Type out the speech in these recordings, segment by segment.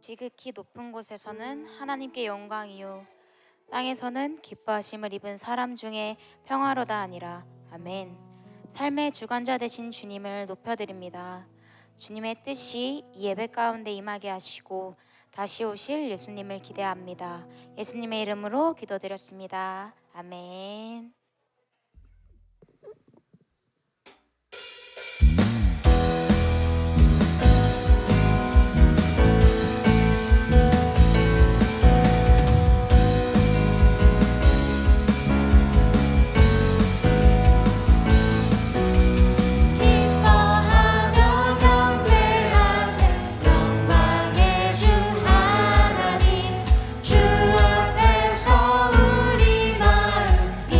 지극히 높은 곳에서는 하나님께 영광이요 땅에서는 기뻐하심을 입은 사람 중에 평화로다 하니라. 아멘. 삶의 주관자 되신 주님을 높여드립니다. 주님의 뜻이 이 예배 가운데 임하게 하시고 다시 오실 예수님을 기대합니다. 예수님의 이름으로 기도드렸습니다. 아멘. 주 앞에서 우리 마음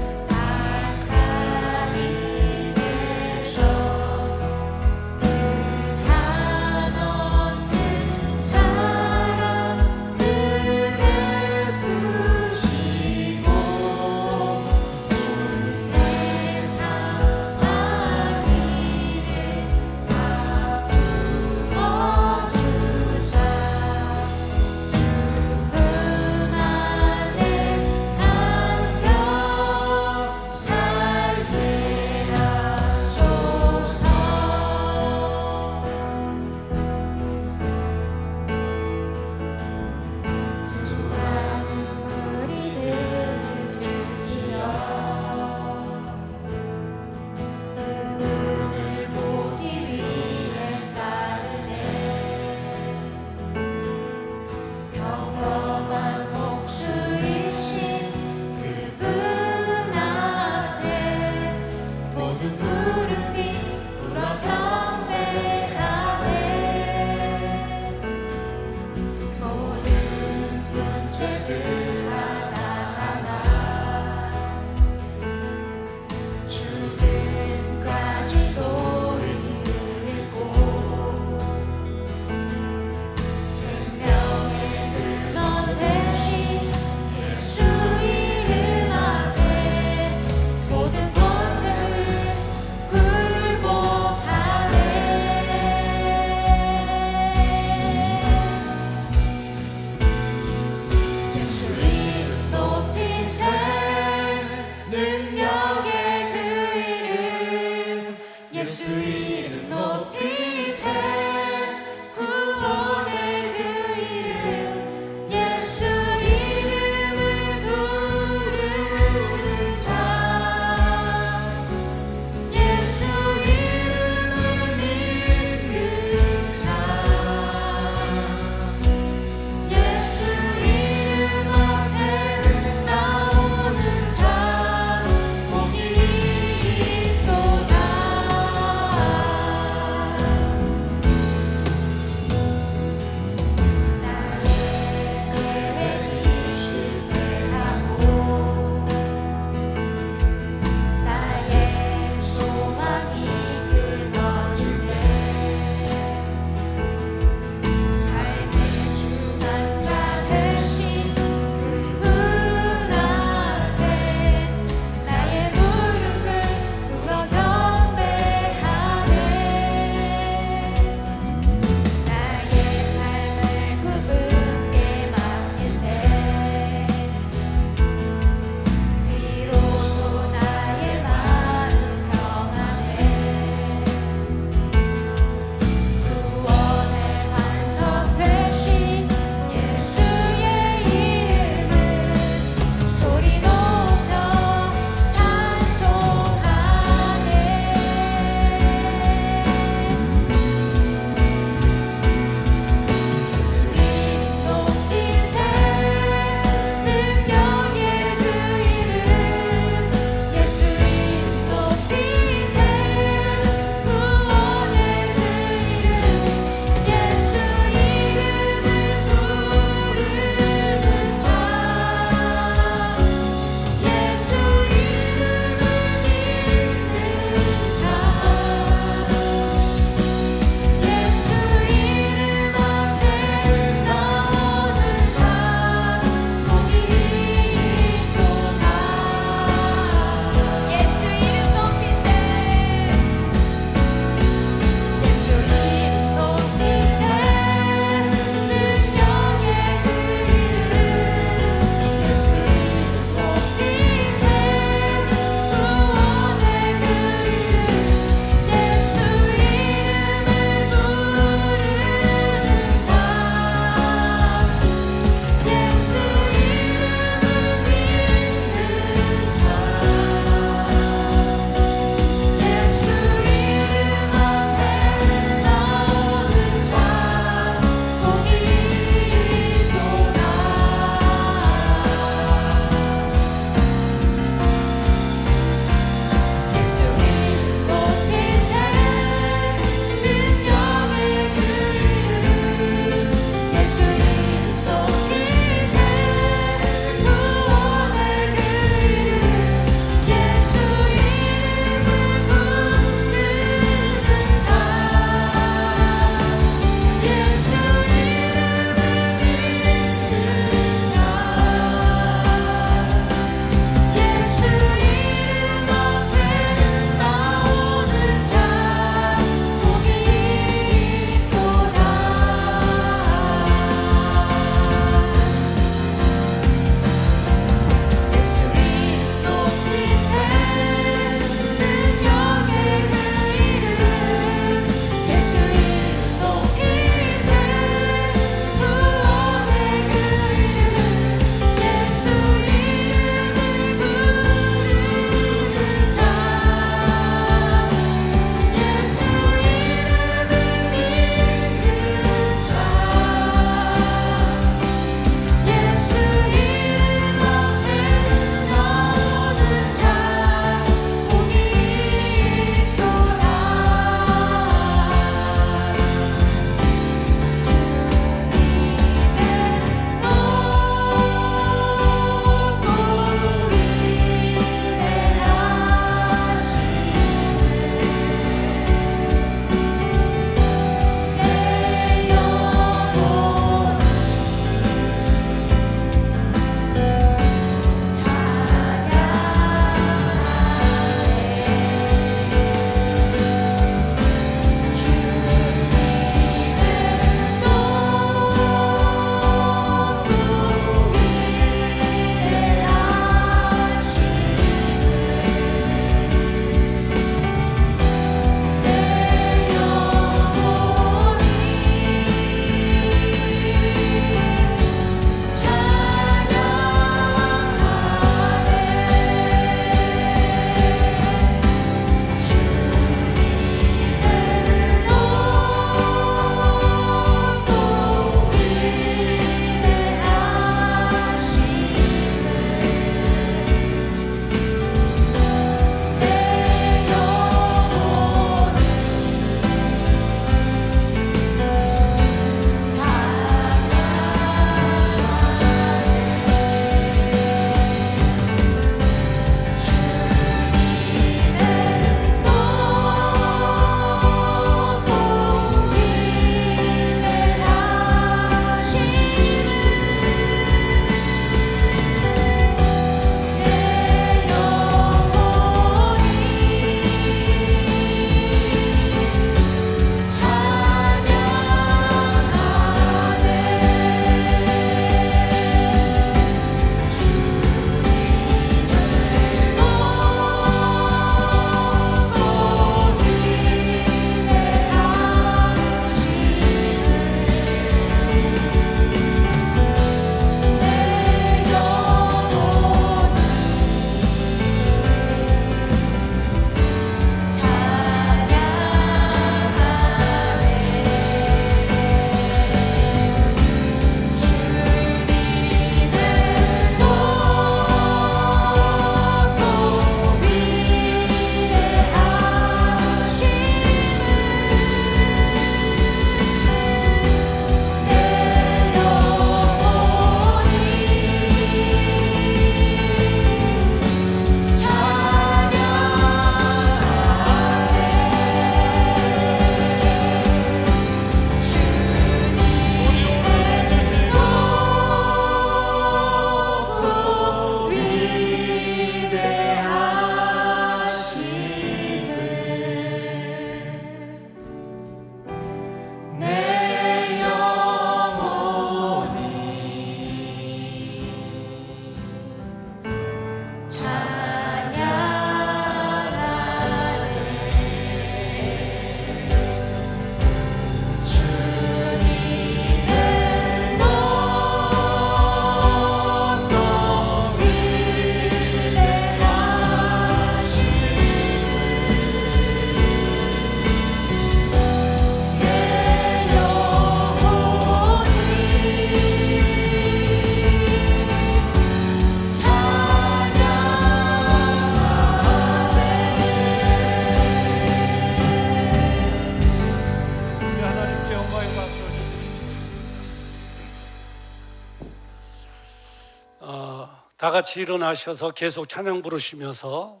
다 같이 일어나셔서 계속 찬양 부르시면서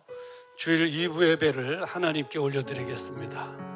주일 2부 예배를 하나님께 올려드리겠습니다.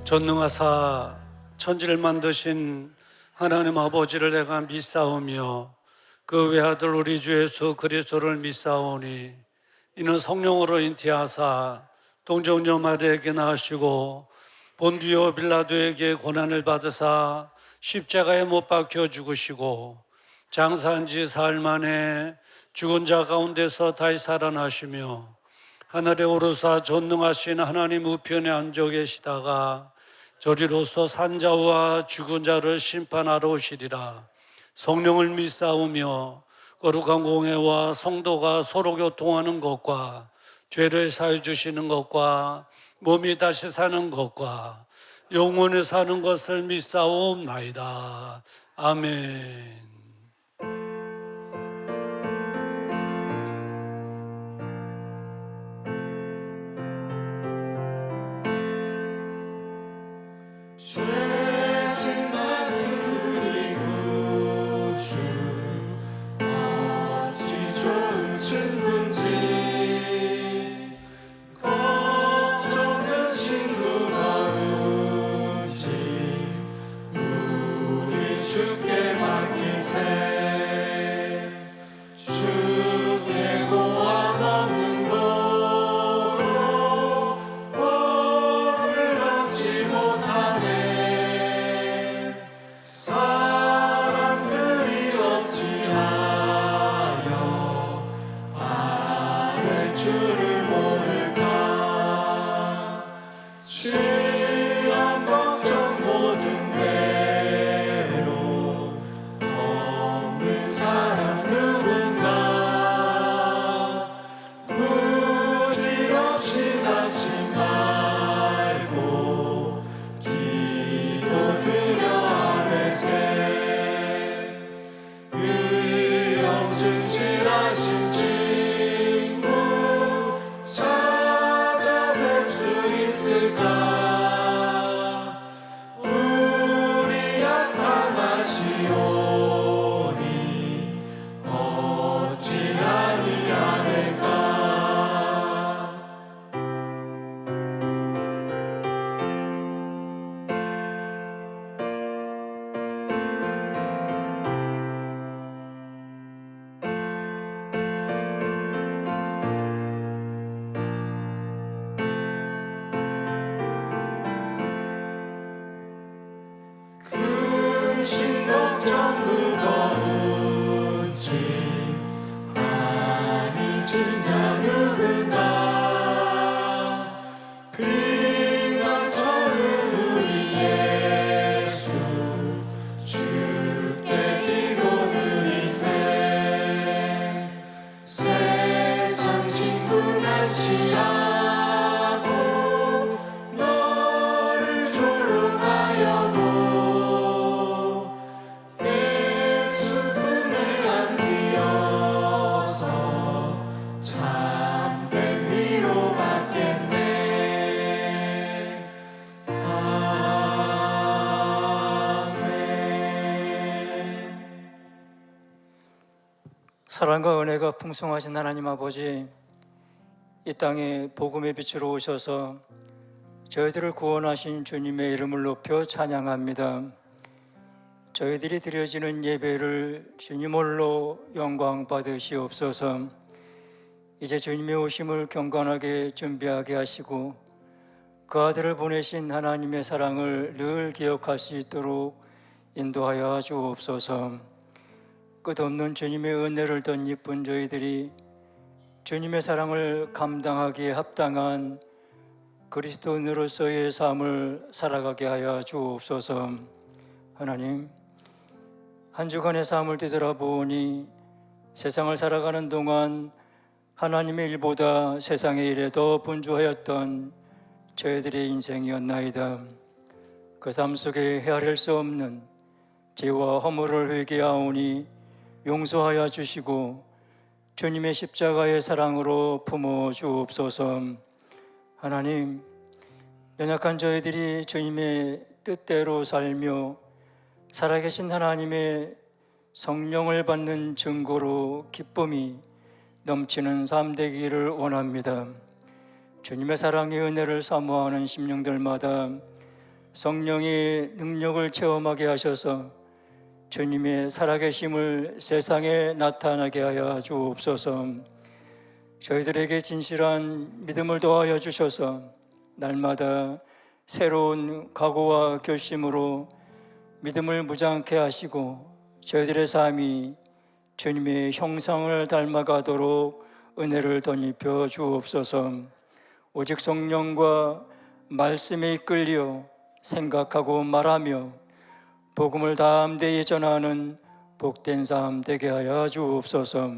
전능하사 천지를 만드신 하나님 아버지를 내가 믿사오며 그 외아들 우리 주 예수 그리스도를 믿사오니 이는 성령으로 잉태하사 동정녀 마리아에게 낳으시고 본디오 빌라도에게 고난을 받으사 십자가에 못 박혀 죽으시고 장사한 지 사흘 만에 죽은 자 가운데서 다시 살아나시며 하늘에 오르사 전능하신 하나님 우편에 앉아 계시다가 저리로서 산자와 죽은 자를 심판하러 오시리라. 성령을 믿사오며 거룩한 공회와 성도가 서로 교통하는 것과 죄를 사해 주시는 것과 몸이 다시 사는 것과 영원히 사는 것을 믿사옵나이다. 아멘. 주께 맡긴 하시오니 어찌 아니하를까. 근심 걱정 무거운 짐 아니 진짜 누군가 그 감춰는 우리 예수 주께 기도드리세. 세상 친구 멸시하고 너를 조롱하여도 예수 품에 안기어서 참된 위로 받겠네. 아멘. 사랑과 은혜가 풍성하신 하나님 아버지, 이 땅에 복음의 빛으로 오셔서 저희들을 구원하신 주님의 이름을 높여 찬양합니다. 저희들이 드려지는 예배를 주님 홀로 영광 받으시옵소서. 이제 주님의 오심을 경건하게 준비하게 하시고 그 아들을 보내신 하나님의 사랑을 늘 기억할 수 있도록 인도하여 주옵소서. 끝없는 주님의 은혜를 덧입은 저희들이 주님의 사랑을 감당하기에 합당한 그리스도인으로서의 삶을 살아가게 하여 주옵소서. 하나님, 한 주간의 삶을 되돌아보니 세상을 살아가는 동안 하나님의 일보다 세상의 일에 더 분주하였던 저희들의 인생이었나이다. 그 삶 속에 헤아릴 수 없는 죄와 허물을 회개하오니 용서하여 주시고 주님의 십자가의 사랑으로 품어 주옵소서. 하나님, 연약한 저희들이 주님의 뜻대로 살며 살아계신 하나님의 성령을 받는 증거로 기쁨이 넘치는 삶 되기를 원합니다. 주님의 사랑의 은혜를 사모하는 심령들마다 성령의 능력을 체험하게 하셔서 주님의 살아계심을 세상에 나타나게 하여 주옵소서. 저희들에게 진실한 믿음을 더하여 주셔서 날마다 새로운 각오와 결심으로 믿음을 무장케 하시고 저희들의 삶이 주님의 형상을 닮아가도록 은혜를 덧입혀 주옵소서. 오직 성령과 말씀에 이끌려 생각하고 말하며 복음을 담대히 전하는 복된 삶 되게 하여 주옵소서.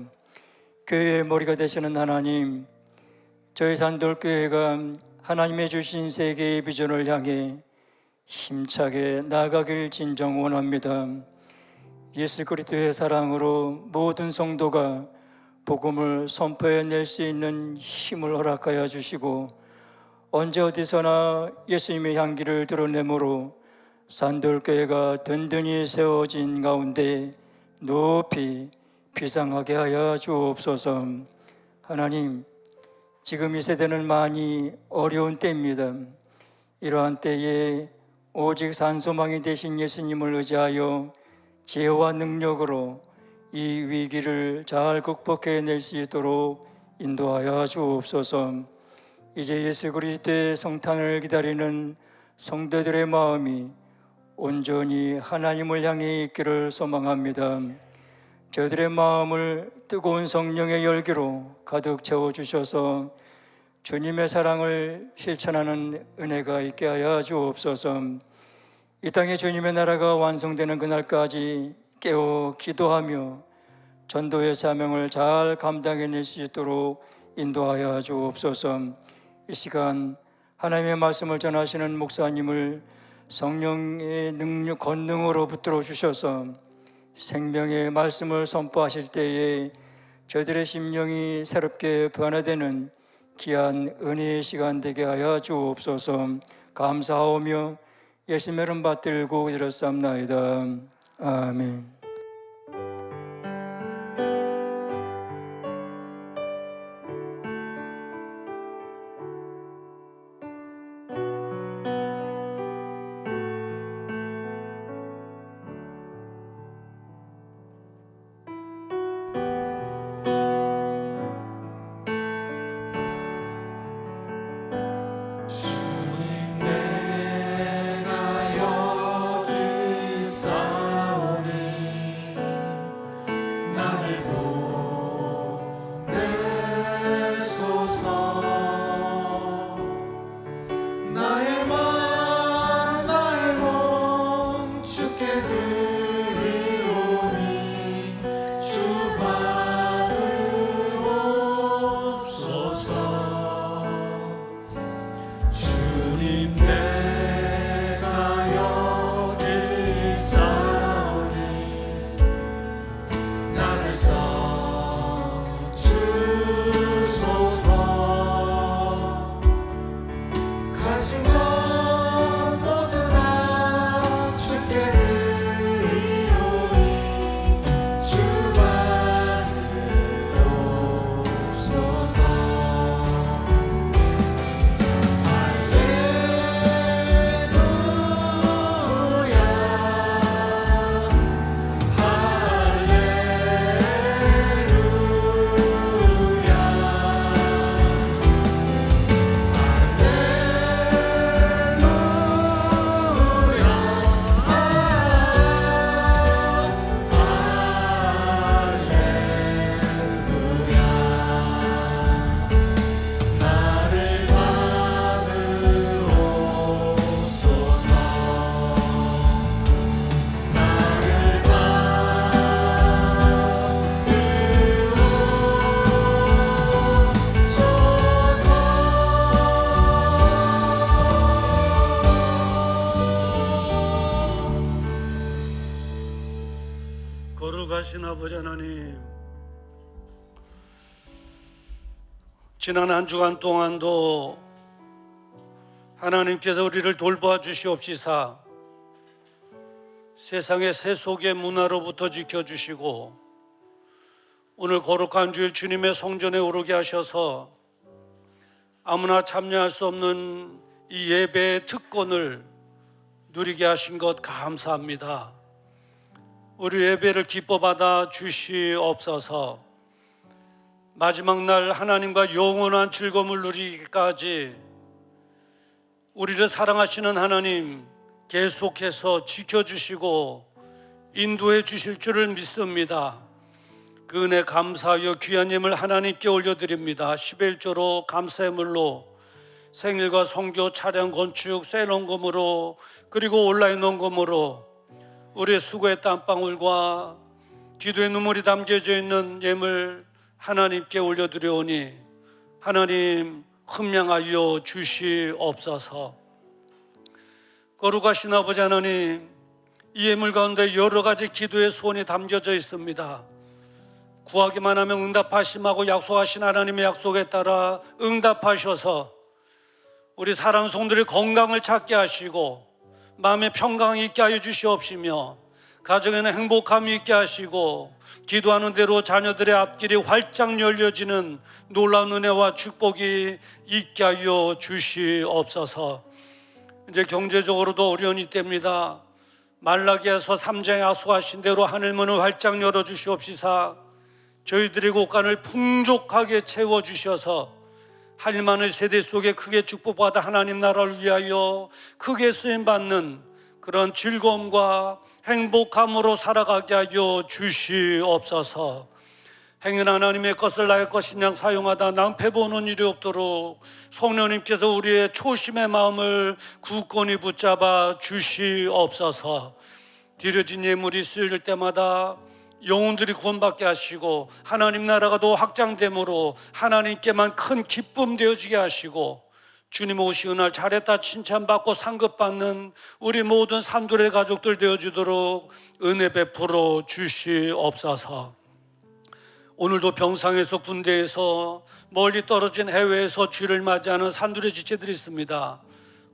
교회의 머리가 되시는 하나님, 저희 산돌교회가 하나님의 주신 세계의 비전을 향해 힘차게 나아가길 진정 원합니다. 예수 그리스도의 사랑으로 모든 성도가 복음을 선포해낼 수 있는 힘을 허락하여 주시고 언제 어디서나 예수님의 향기를 드러내므로 산돌교회가 든든히 세워진 가운데 높이 비상하게 하여 주옵소서. 하나님, 지금 이 세대는 많이 어려운 때입니다. 이러한 때에 오직 산소망이 되신 예수님을 의지하여 지혜와 능력으로 이 위기를 잘 극복해낼 수 있도록 인도하여 주옵소서. 이제 예수 그리스도의 성탄을 기다리는 성도들의 마음이 온전히 하나님을 향해 있기를 소망합니다. 저희들의 마음을 뜨거운 성령의 열기로 가득 채워주셔서 주님의 사랑을 실천하는 은혜가 있게 하여 주옵소서. 이 땅에 주님의 나라가 완성되는 그날까지 깨어 기도하며 전도의 사명을 잘 감당해낼 수 있도록 인도하여 주옵소서. 이 시간 하나님의 말씀을 전하시는 목사님을 성령의 능력, 권능으로 붙들어 주셔서 생명의 말씀을 선포하실 때에 저희들의 심령이 새롭게 변화되는 귀한 은혜의 시간 되게 하여 주옵소서. 감사하오며 예수의 이름 받들고 드렸사옵나이다. 아멘. 주님 내가 여기 있사오니 나를 보내소서. 나의 몸 주께 드리오니 주 받으옵소서. 주님 내가 여기 있사오니 나를 써주소서. 가진 것 모두 다 주께 드리오니 주 받으옵소서. 나를 받으옵소서. 나를 받으옵소서. 거룩하신 아버지 하나님, 지난 한 주간 동안도 하나님께서 우리를 돌보아 주시옵시사 세상의 세속의 문화로부터 지켜주시고 오늘 거룩한 주일 주님의 성전에 오르게 하셔서 아무나 참여할 수 없는 이 예배의 특권을 누리게 하신 것 감사합니다. 우리 예배를 기뻐 받아 주시옵소서. 마지막 날 하나님과 영원한 즐거움을 누리기까지 우리를 사랑하시는 하나님 계속해서 지켜주시고 인도해 주실 줄을 믿습니다. 그 은혜 감사하여 귀한 예물 하나님께 올려드립니다. 11조로 감사예물로 생일과 성교, 차량, 건축, 셀원금으로 그리고 온라인 원금으로 우리의 수고의 땀방울과 기도의 눈물이 담겨져 있는 예물 하나님께 올려드려오니 하나님 흠량하여 주시옵소서. 거룩하신 아버지 하나님, 이 예물 가운데 여러 가지 기도의 소원이 담겨져 있습니다. 구하기만 하면 응답하심하고 약속하신 하나님의 약속에 따라 응답하셔서 우리 사랑 성들의 건강을 찾게 하시고 마음의 평강이 있게 하여 주시옵시며 가정에는 행복함이 있게 하시고 기도하는 대로 자녀들의 앞길이 활짝 열려지는 놀라운 은혜와 축복이 있게 하여 주시옵소서. 이제 경제적으로도 어려운 이때입니다. 말라기에서 3장에 약속하신 대로 하늘문을 활짝 열어주시옵시사 저희들의 곳간을 풍족하게 채워주셔서 할만의 세대 속에 크게 축복받아 하나님 나라를 위하여 크게 쓰임받는 그런 즐거움과 행복함으로 살아가게 하여 주시옵소서. 행인 하나님의 것을 나의 것인 양 사용하다 낭패 보는 일이 없도록 성령님께서 우리의 초심의 마음을 굳건히 붙잡아 주시옵소서. 드려진 예물이 쓰일 때마다 영혼들이 구원받게 하시고 하나님 나라가 더 확장됨으로 하나님께만 큰 기쁨 되어지게 하시고 주님 오시는 날 잘했다 칭찬받고 상급받는 우리 모든 산돌의 가족들 되어주도록 은혜 베풀어 주시옵소서. 오늘도 병상에서 군대에서 멀리 떨어진 해외에서 주를 맞이하는 산돌의 지체들이 있습니다.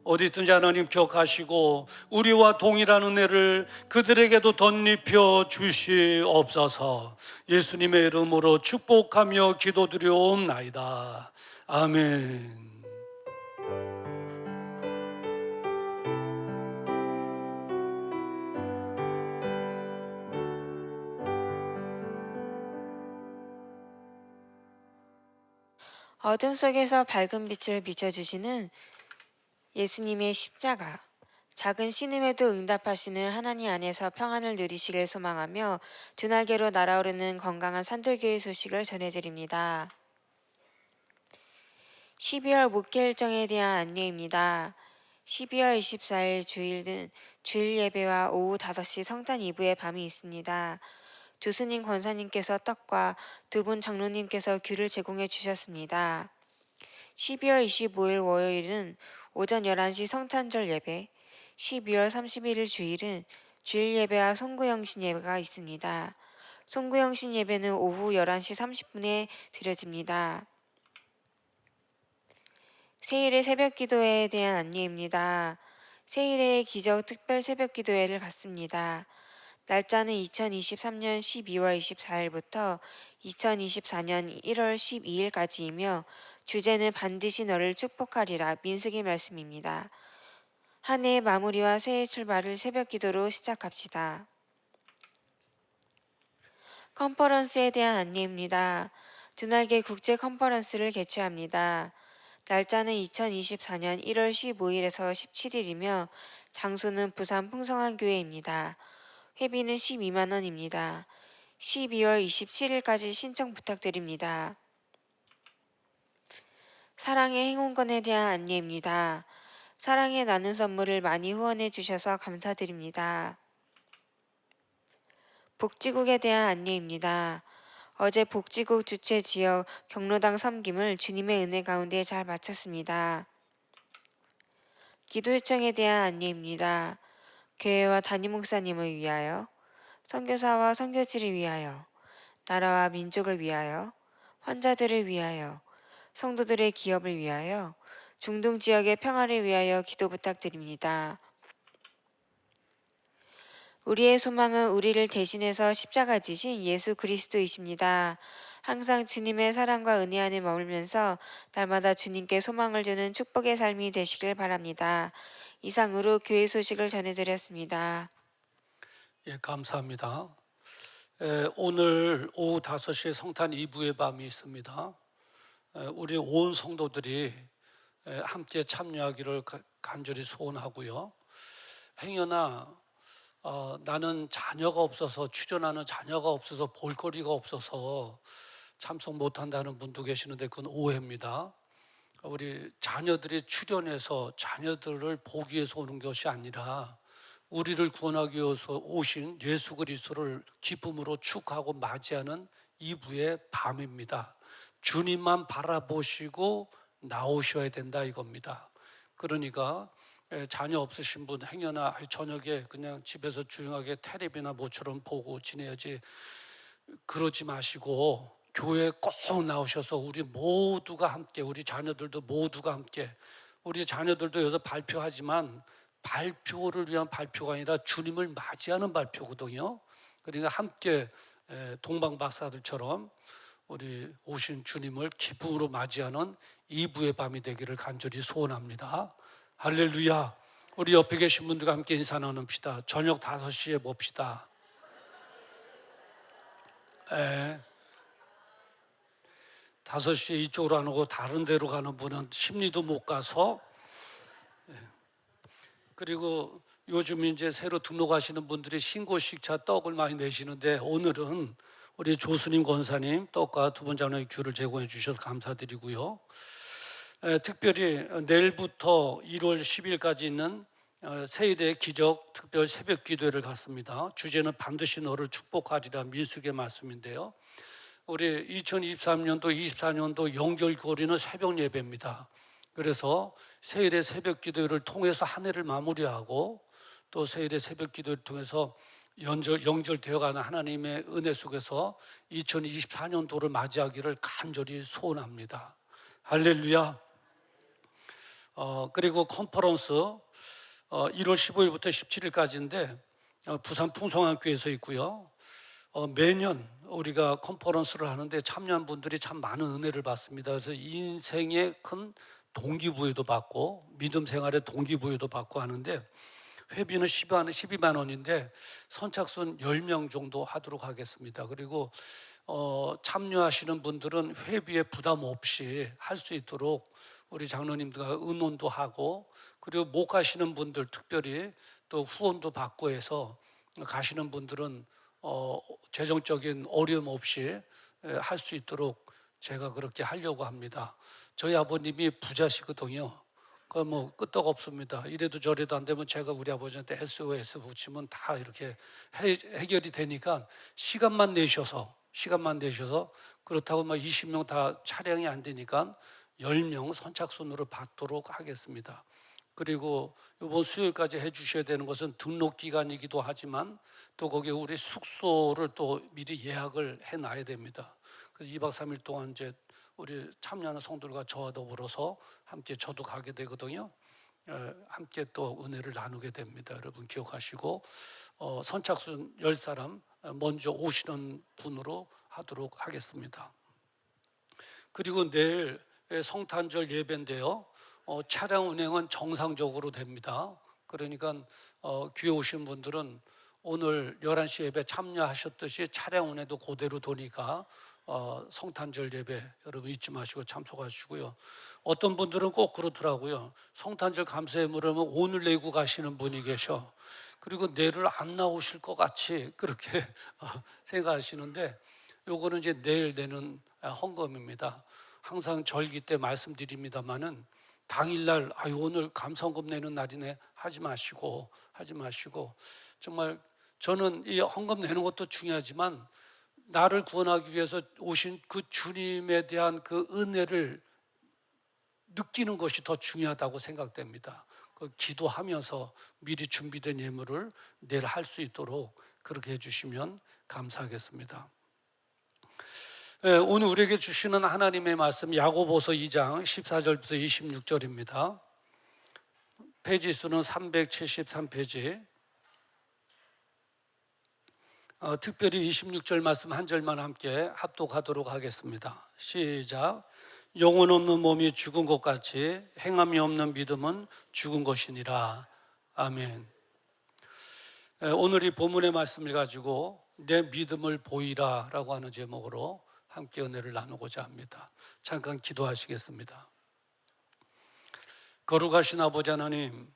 어디 있든지 하나님 기억하시고 우리와 동일한 은혜를 그들에게도 덧입혀 주시옵소서. 예수님의 이름으로 축복하며 기도드리옵나이다. 아멘. 어둠 속에서 밝은 빛을 비춰주시는 예수님의 십자가, 작은 신음에도 응답하시는 하나님 안에서 평안을 누리시길 소망하며 주날개로 날아오르는 건강한 산돌교회 소식을 전해드립니다. 12월 목회 일정에 대한 안내입니다. 12월 24일 주일은 주일 예배와 오후 5시 성탄 2부의 밤이 있습니다. 교수님 권사님께서 떡과 두 분 장로님께서 귤을 제공해 주셨습니다. 12월 25일 월요일은 오전 11시 성탄절 예배, 12월 31일 주일은 주일 예배와 송구영신 예배가 있습니다. 송구영신 예배는 오후 11시 30분에 드려집니다. 세일의 새벽 기도회에 대한 안내입니다. 세일의 기적 특별 새벽 기도회를 갖습니다. 날짜는 2023년 12월 24일부터 2024년 1월 12일까지이며 주제는 반드시 너를 축복하리라 민수기 말씀입니다. 한 해의 마무리와 새해 출발을 새벽 기도로 시작합시다. 컨퍼런스에 대한 안내입니다. 두날개 국제 컨퍼런스를 개최합니다. 날짜는 2024년 1월 15일에서 17일이며 장소는 부산 풍성한 교회입니다. 회비는 12만 원입니다. 12월 27일까지 신청 부탁드립니다. 사랑의 행운권에 대한 안내입니다. 사랑의 나눔 선물을 많이 후원해 주셔서 감사드립니다. 복지국에 대한 안내입니다. 어제 복지국 주최 지역 경로당 섬김을 주님의 은혜 가운데 잘 마쳤습니다. 기도 요청에 대한 안내입니다. 교회와 담임 목사님을 위하여, 선교사와 선교지를 위하여, 나라와 민족을 위하여, 환자들을 위하여, 성도들의 기업을 위하여, 중동 지역의 평화를 위하여 기도 부탁드립니다. 우리의 소망은 우리를 대신해서 십자가 지신 예수 그리스도이십니다. 항상 주님의 사랑과 은혜 안에 머물면서 날마다 주님께 소망을 주는 축복의 삶이 되시길 바랍니다. 이상으로 교회 소식을 전해드렸습니다. 예, 감사합니다. 오늘 오후 5시에 성탄 2부의 밤이 있습니다. 우리 온 성도들이 함께 참여하기를 간절히 소원하고요. 행여나 나는 자녀가 없어서 출연하는 자녀가 없어서 볼거리가 없어서 참석 못한다는 분도 계시는데 그건 오해입니다. 우리 자녀들이 출연해서 자녀들을 보기 위해서 오는 것이 아니라 우리를 구원하기 위해서 오신 예수 그리스도를 기쁨으로 축하하고 맞이하는 2부의 밤입니다. 주님만 바라보시고 나오셔야 된다 이겁니다. 그러니까 자녀 없으신 분 행여나 저녁에 그냥 집에서 조용하게 텔레비나 모처럼 보고 지내야지 그러지 마시고 교회에 꼭 나오셔서 우리 모두가 함께, 우리 자녀들도 모두가 함께, 우리 자녀들도 여기서 발표하지만 발표를 위한 발표가 아니라 주님을 맞이하는 발표거든요. 그러니까 함께 동방박사들처럼 우리 오신 주님을 기쁨으로 맞이하는 2부의 밤이 되기를 간절히 소원합니다. 할렐루야. 우리 옆에 계신 분들과 함께 인사 나눕시다. 저녁 5시에 봅시다. 5시에 이쪽으로 안 오고 다른 데로 가는 분은 심리도 못 가서. 그리고 요즘 이제 새로 등록하시는 분들이 신고식차 떡을 많이 내시는데 오늘은 우리 조수님 권사님 떡과 두 분 장로의 귤을 제공해 주셔서 감사드리고요. 특별히 내일부터 1월 10일까지 있는 세일의 기적 특별 새벽 기도회를 갖습니다. 주제는 반드시 너를 축복하리라 민수기의 말씀인데요. 우리 2023년도 24년도 영절고리는 새벽 예배입니다. 그래서 세일의 새벽 기도회를 통해서 한 해를 마무리하고 또 세일의 새벽 기도회를 통해서 영절되어가는 하나님의 은혜 속에서 2024년도를 맞이하기를 간절히 소원합니다. 할렐루야. 그리고 컨퍼런스 1월 15일부터 17일까지인데 부산 풍성학교에서 있고요. 매년 우리가 컨퍼런스를 하는데 참여한 분들이 참 많은 은혜를 받습니다. 그래서 인생의 큰 동기부여도 받고 믿음 생활의 동기부여도 받고 하는데 회비는 12만 원인데 선착순 10명 정도 하도록 하겠습니다. 그리고 참여하시는 분들은 회비에 부담 없이 할 수 있도록 우리 장로님들과 의논도 하고, 그리고 못 가시는 분들 특별히 또 후원도 받고 해서 가시는 분들은 재정적인 어려움 없이 할 수 있도록 제가 그렇게 하려고 합니다. 저희 아버님이 부자시거든요. 그 뭐 끄떡 없습니다. 이래도 저래도 안 되면 제가 우리 아버지한테 SOS 붙이면 다 이렇게 해결이 되니까 시간만 내셔서 그렇다고 막 20명 다 차량이 안 되니까 10명 선착순으로 받도록 하겠습니다. 그리고 이번 수요일까지 해주셔야 되는 것은 등록 기간이기도 하지만 또 거기에 우리 숙소를 또 미리 예약을 해놔야 됩니다. 그래서 2박 3일 동안 이제 우리 참여하는 성도들과 저와 더불어서 함께 저도 가게 되거든요. 함께 또 은혜를 나누게 됩니다. 여러분 기억하시고 선착순 10사람 먼저 오시는 분으로 하도록 하겠습니다. 그리고 내일 성탄절 예배인데요. 차량 운행은 정상적으로 됩니다. 그러니까 귀에 오신 분들은 오늘 11시 예배 참여하셨듯이 차량 운행도 그대로 도니까 성탄절 예배 여러분 잊지 마시고 참석하시고요. 어떤 분들은 꼭 그렇더라고요. 성탄절 감사 예물하면 오늘 내고 가시는 분이 계셔. 그리고 내일 안 나오실 것 같이 그렇게 생각하시는데, 요거는 이제 내일 내는 헌금입니다. 항상 절기 때 말씀드립니다마는 당일날 오늘 감사헌금 내는 날이네 하지 마시고 정말 저는 이 헌금 내는 것도 중요하지만 나를 구원하기 위해서 오신 그 주님에 대한 그 은혜를 느끼는 것이 더 중요하다고 생각됩니다. 그 기도하면서 미리 준비된 예물을 내일 할 수 있도록 그렇게 해주시면 감사하겠습니다. 오늘 우리에게 주시는 하나님의 말씀 야고보서 2장 14절부터 26절입니다. 페이지 수는 373페이지. 특별히 26절 말씀 한 절만 함께 합독하도록 하겠습니다. 시작. 영혼 없는 몸이 죽은 것 같이 행함이 없는 믿음은 죽은 것이니라. 아멘. 오늘 이 본문의 말씀을 가지고 내 믿음을 보이라 라고 하는 제목으로 함께 은혜를 나누고자 합니다. 잠깐 기도하시겠습니다. 거룩하신 아버지 하나님,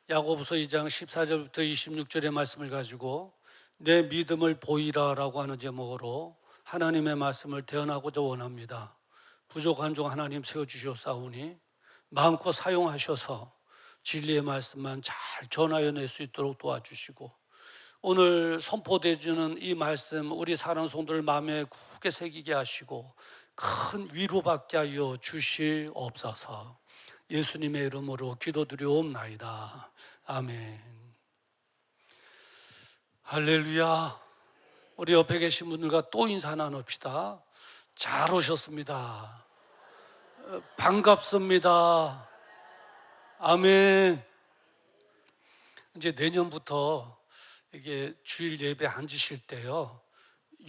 야고보서 2장 14절부터 26절의 말씀을 가지고 내 믿음을 보이라 라고 하는 제목으로 하나님의 말씀을 대언하고자 원합니다. 부족한 종 하나님 세워주셨사오니 마음껏 사용하셔서 진리의 말씀만 잘 전하여 낼 수 있도록 도와주시고, 오늘 선포되어지는 이 말씀 우리 사랑하는 성도들 마음에 굳게 새기게 하시고 큰 위로받게 하여 주시옵소서. 예수님의 이름으로 기도드리옵나이다. 아멘. 할렐루야. 우리 옆에 계신 분들과 또 인사 나눕시다. 잘 오셨습니다. 반갑습니다. 아멘. 이제 내년부터 이게 주일 예배 앉으실 때요,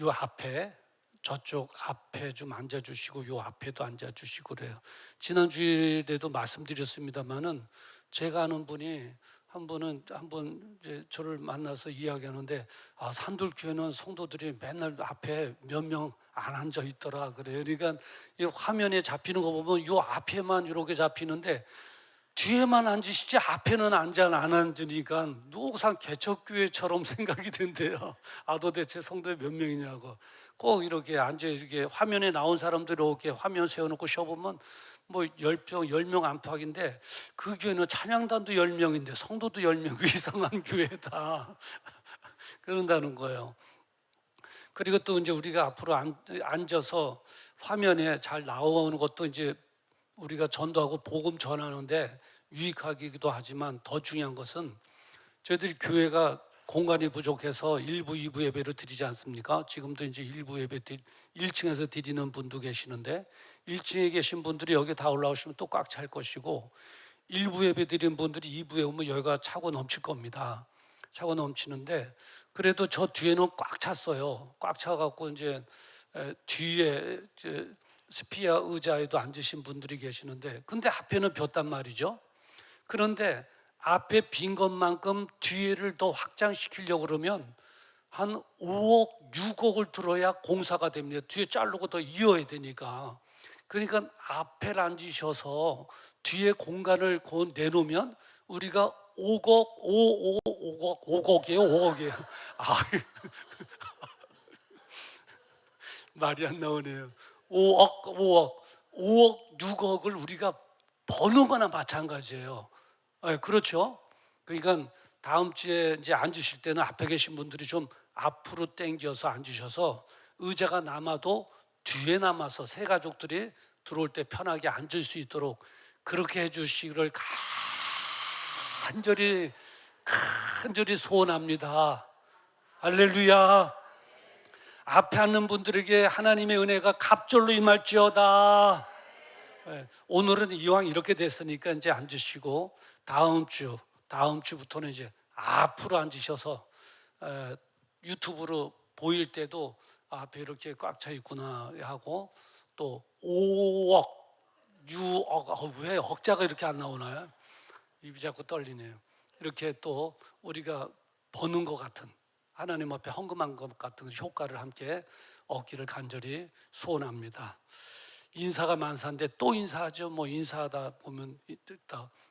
요 앞에 저쪽 앞에 좀 앉아주시고 요 앞에도 앉아주시고 그래요. 지난 주일에도 말씀드렸습니다만은 제가 아는 분이 한 번 이제 저를 만나서 이야기하는데, 산돌교회는 성도들이 맨날 앞에 몇 명 안 앉아 있더라 그래요. 그러니까 이 화면에 잡히는 거 보면 요 앞에만 이렇게 잡히는데 뒤에만 앉으시지 앞에는 안 앉으니까 누구상 개척교회처럼 생각이 된대요. 도대체 성도에 몇 명이냐고. 꼭 이렇게 앉아 이렇게 화면에 나온 사람들 이렇게 화면 세워놓고 쉬어보면 뭐 10명 안팎인데 그 교회는 찬양단도 10명인데 성도도 10명, 이상한 교회다. 그런다는 거예요. 그리고 또 이제 우리가 앞으로 앉아서 화면에 잘 나오는 것도 이제 우리가 전도하고 복음 전하는데 유익하기도 하지만 더 중요한 것은 저희들이 교회가 공간이 부족해서 1부, 2부 예배를 드리지 않습니까? 지금도 이제 1부 예배 1층에서 드리는 분도 계시는데 1층에 계신 분들이 여기 다 올라오시면 또 꽉 찰 것이고 일부 예배 드린 분들이 2부에 오면 여기가 차고 넘칠 겁니다. 차고 넘치는데 그래도 저 뒤에는 꽉 찼어요. 꽉 차갖고 이제 뒤에 스피아 의자에도 앉으신 분들이 계시는데 근데 앞에는 비었단 말이죠. 그런데 앞에 빈 것만큼 뒤에를 더 확장시키려고 그러면 한 5억, 6억을 들어야 공사가 됩니다. 뒤에 자르고 더 이어야 되니까. 그러니까 앞에 앉으셔서 뒤에 공간을 내놓으면 우리가 5억, 5억이에요, 5억이에요. 말이 안 나오네요. 5억, 6억을 우리가 버는 거나 마찬가지예요. 네, 그렇죠? 그러니까 다음 주에 이제 앉으실 때는 앞에 계신 분들이 좀 앞으로 당겨서 앉으셔서 의자가 남아도 뒤에 남아서 새 가족들이 들어올 때 편하게 앉을 수 있도록 그렇게 해주시기를 간절히 소원합니다. 할렐루야. 앞에 앉는 분들에게 하나님의 은혜가 갑절로 임할지어다. 네, 오늘은 이왕 이렇게 됐으니까 이제 앉으시고 다음 주부터는 이제 앞으로 앉으셔서 유튜브로 보일 때도 앞에 이렇게 꽉 차 있구나 하고 또 5억, 6억 왜 억자가 이렇게 안 나오나요? 입이 자꾸 떨리네요. 이렇게 또 우리가 버는 것 같은 하나님 앞에 헌금한 것 같은 효과를 함께 얻기를 간절히 소원합니다. 인사가 만사인데 또 인사하죠. 뭐 인사하다 보면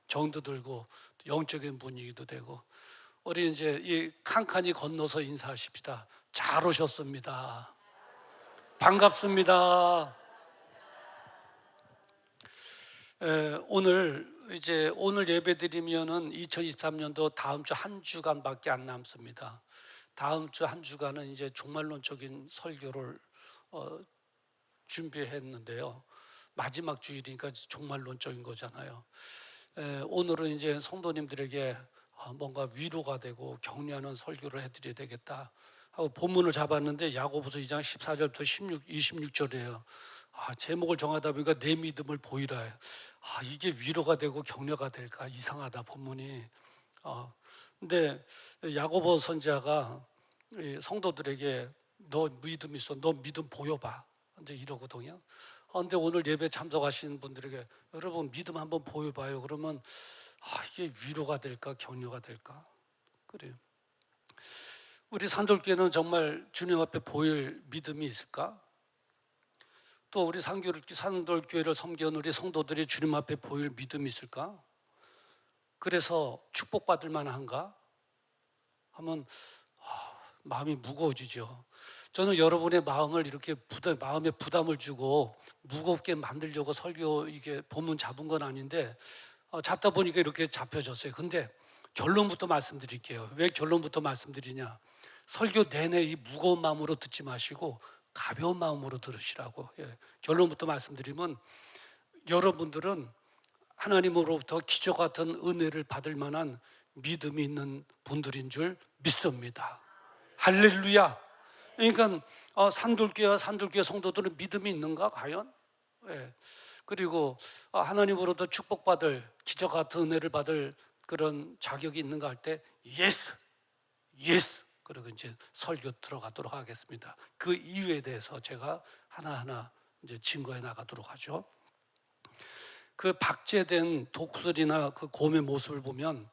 정도 들고 영적인 분위기도 되고 우리 이제 이 칸칸이 건너서 인사하십시다. 잘 오셨습니다. 반갑습니다. 오늘 예배드리면은 2023년도 다음 주 한 주간밖에 안 남습니다. 다음 주 한 주간은 이제 종말론적인 설교를 준비했는데요. 마지막 주일이니까 종말론적인 거잖아요. 오늘은 이제 성도님들에게 뭔가 위로가 되고 격려하는 설교를 해드려야 되겠다 하고 본문을 잡았는데 야고보서 2장 14절부터 26절이에요. 제목을 정하다 보니까 내 믿음을 보이라. 이게 위로가 되고 격려가 될까 이상하다 본문이. 근데 야고보 선지자가 성도들에게 너 믿음 있어, 너 믿음 보여봐 이제 이러거든요. 근데 오늘 예배 참석하신 분들에게 여러분 믿음 한번 보여봐요. 그러면 이게 위로가 될까 격려가 될까? 그래요. 우리 산돌교회는 정말 주님 앞에 보일 믿음이 있을까? 또 우리 산돌교회를 섬기는 우리 성도들이 주님 앞에 보일 믿음이 있을까? 그래서 축복받을 만한가? 하면 마음이 무거워지죠. 저는 여러분의 마음을 이렇게 마음에 부담을 주고 무겁게 만들려고 설교 이게 본문 잡은 건 아닌데 잡다 보니까 이렇게 잡혀졌어요. 근데 결론부터 말씀드릴게요. 왜 결론부터 말씀드리냐? 설교 내내 이 무거운 마음으로 듣지 마시고 가벼운 마음으로 들으시라고. 결론부터 말씀드리면 여러분들은 하나님으로부터 기적 같은 은혜를 받을 만한 믿음이 있는 분들인 줄 믿습니다. 할렐루야. 그러니까 산돌교회 성도들은 믿음이 있는가 과연? 그리고 하나님으로부터 축복받을 기적 같은 은혜를 받을 그런 자격이 있는가 할 때 예스. 그리고 이제 설교 들어가도록 하겠습니다. 그 이유에 대해서 제가 하나하나 이제 증거해 나가도록 하죠. 그 박제된 독수리나 그 곰의 모습을 보면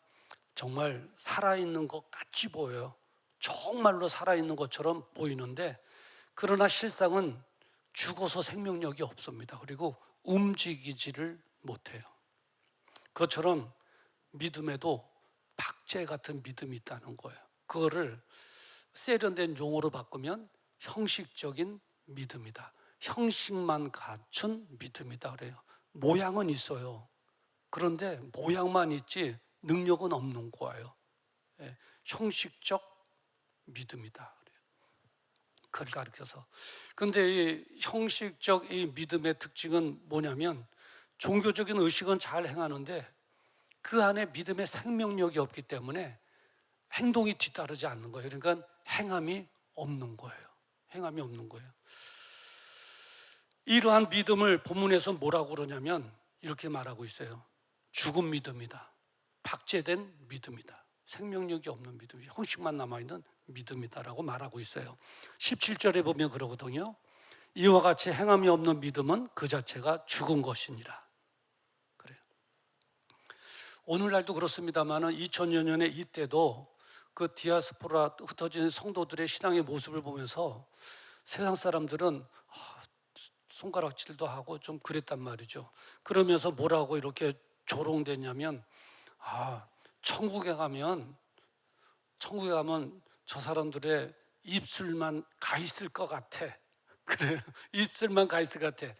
정말 살아있는 것 같이 보여요. 정말로 살아있는 것처럼 보이는데 그러나 실상은 죽어서 생명력이 없습니다. 그리고 움직이지를 못해요. 그것처럼 믿음에도 박제 같은 믿음이 있다는 거예요. 그거를 세련된 용어로 바꾸면 형식적인 믿음이다. 형식만 갖춘 믿음이다 그래요. 모양은 있어요. 그런데 모양만 있지 능력은 없는 거예요. 형식적 믿음이다 그래요. 그걸 가르쳐서. 근데 이 형식적 이 믿음의 특징은 뭐냐면 종교적인 의식은 잘 행하는데 그 안에 믿음의 생명력이 없기 때문에 행동이 뒤따르지 않는 거예요. 그러니까 행함이 없는 거예요. 행함이 없는 거예요. 이러한 믿음을 본문에서 뭐라고 그러냐면 이렇게 말하고 있어요. 죽은 믿음이다. 박제된 믿음이다. 생명력이 없는 믿음이 형식만 남아있는 믿음이다라고 말하고 있어요. 17절에 보면 그러거든요. 이와 같이 행함이 없는 믿음은 그 자체가 죽은 것이니라. 그래요. 오늘날도 그렇습니다만 2000여 년에 이때도 그 디아스포라 흩어진 성도들의 신앙의 모습을 보면서 세상 사람들은 손가락질도 하고 좀 그랬단 말이죠. 그러면서 뭐라고 이렇게 조롱됐냐면 천국에 가면 저 사람들의 입술만 가 있을 것 같아. 그래요. 입술만 가 있을 것 같아.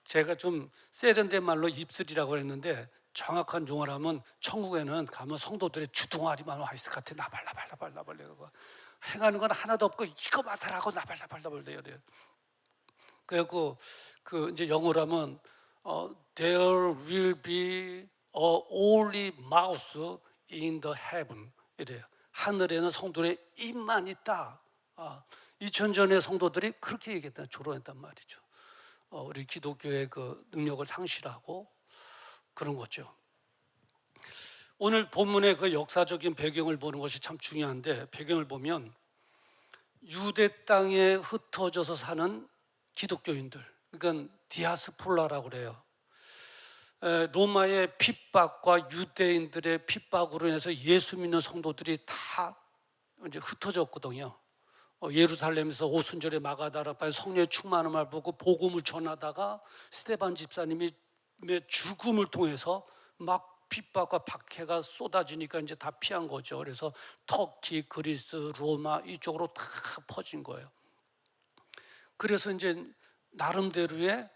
제가 좀 세련된 말로 입술이라고 했는데 정확한 용어를 하면 천국에는 가면 성도들의 주둥아리만 와 있을 것 같아. 나발나발 행하는 건 하나도 없고 이거만 살아고 나발나발 이래요. 그래갖고 그 이제 영어로 하면 there will be a holy mouth in the heaven 이래요. 하늘에는 성도들의 입만 있다. 2000전의 성도들이 그렇게 얘기했다, 조롱했단 말이죠. 우리 기독교의 그 능력을 상실하고 그런 거죠. 오늘 본문의 그 역사적인 배경을 보는 것이 참 중요한데, 배경을 보면 유대 땅에 흩어져서 사는 기독교인들, 그러니까 디아스폴라라고 그래요. 로마의 핍박과 유대인들의 핍박으로 인해서 예수 믿는 성도들이 다 이제 흩어졌거든요. 예루살렘에서 오순절에 마가다라파의 성령의 충만함을 보고 복음을 전하다가 스데반 집사님이 죽음을 통해서 막 핍박과 박해가 쏟아지니까 이제 다 피한 거죠. 그래서 터키, 그리스, 로마 이쪽으로 다 퍼진 거예요. 그래서 이제 나름대로의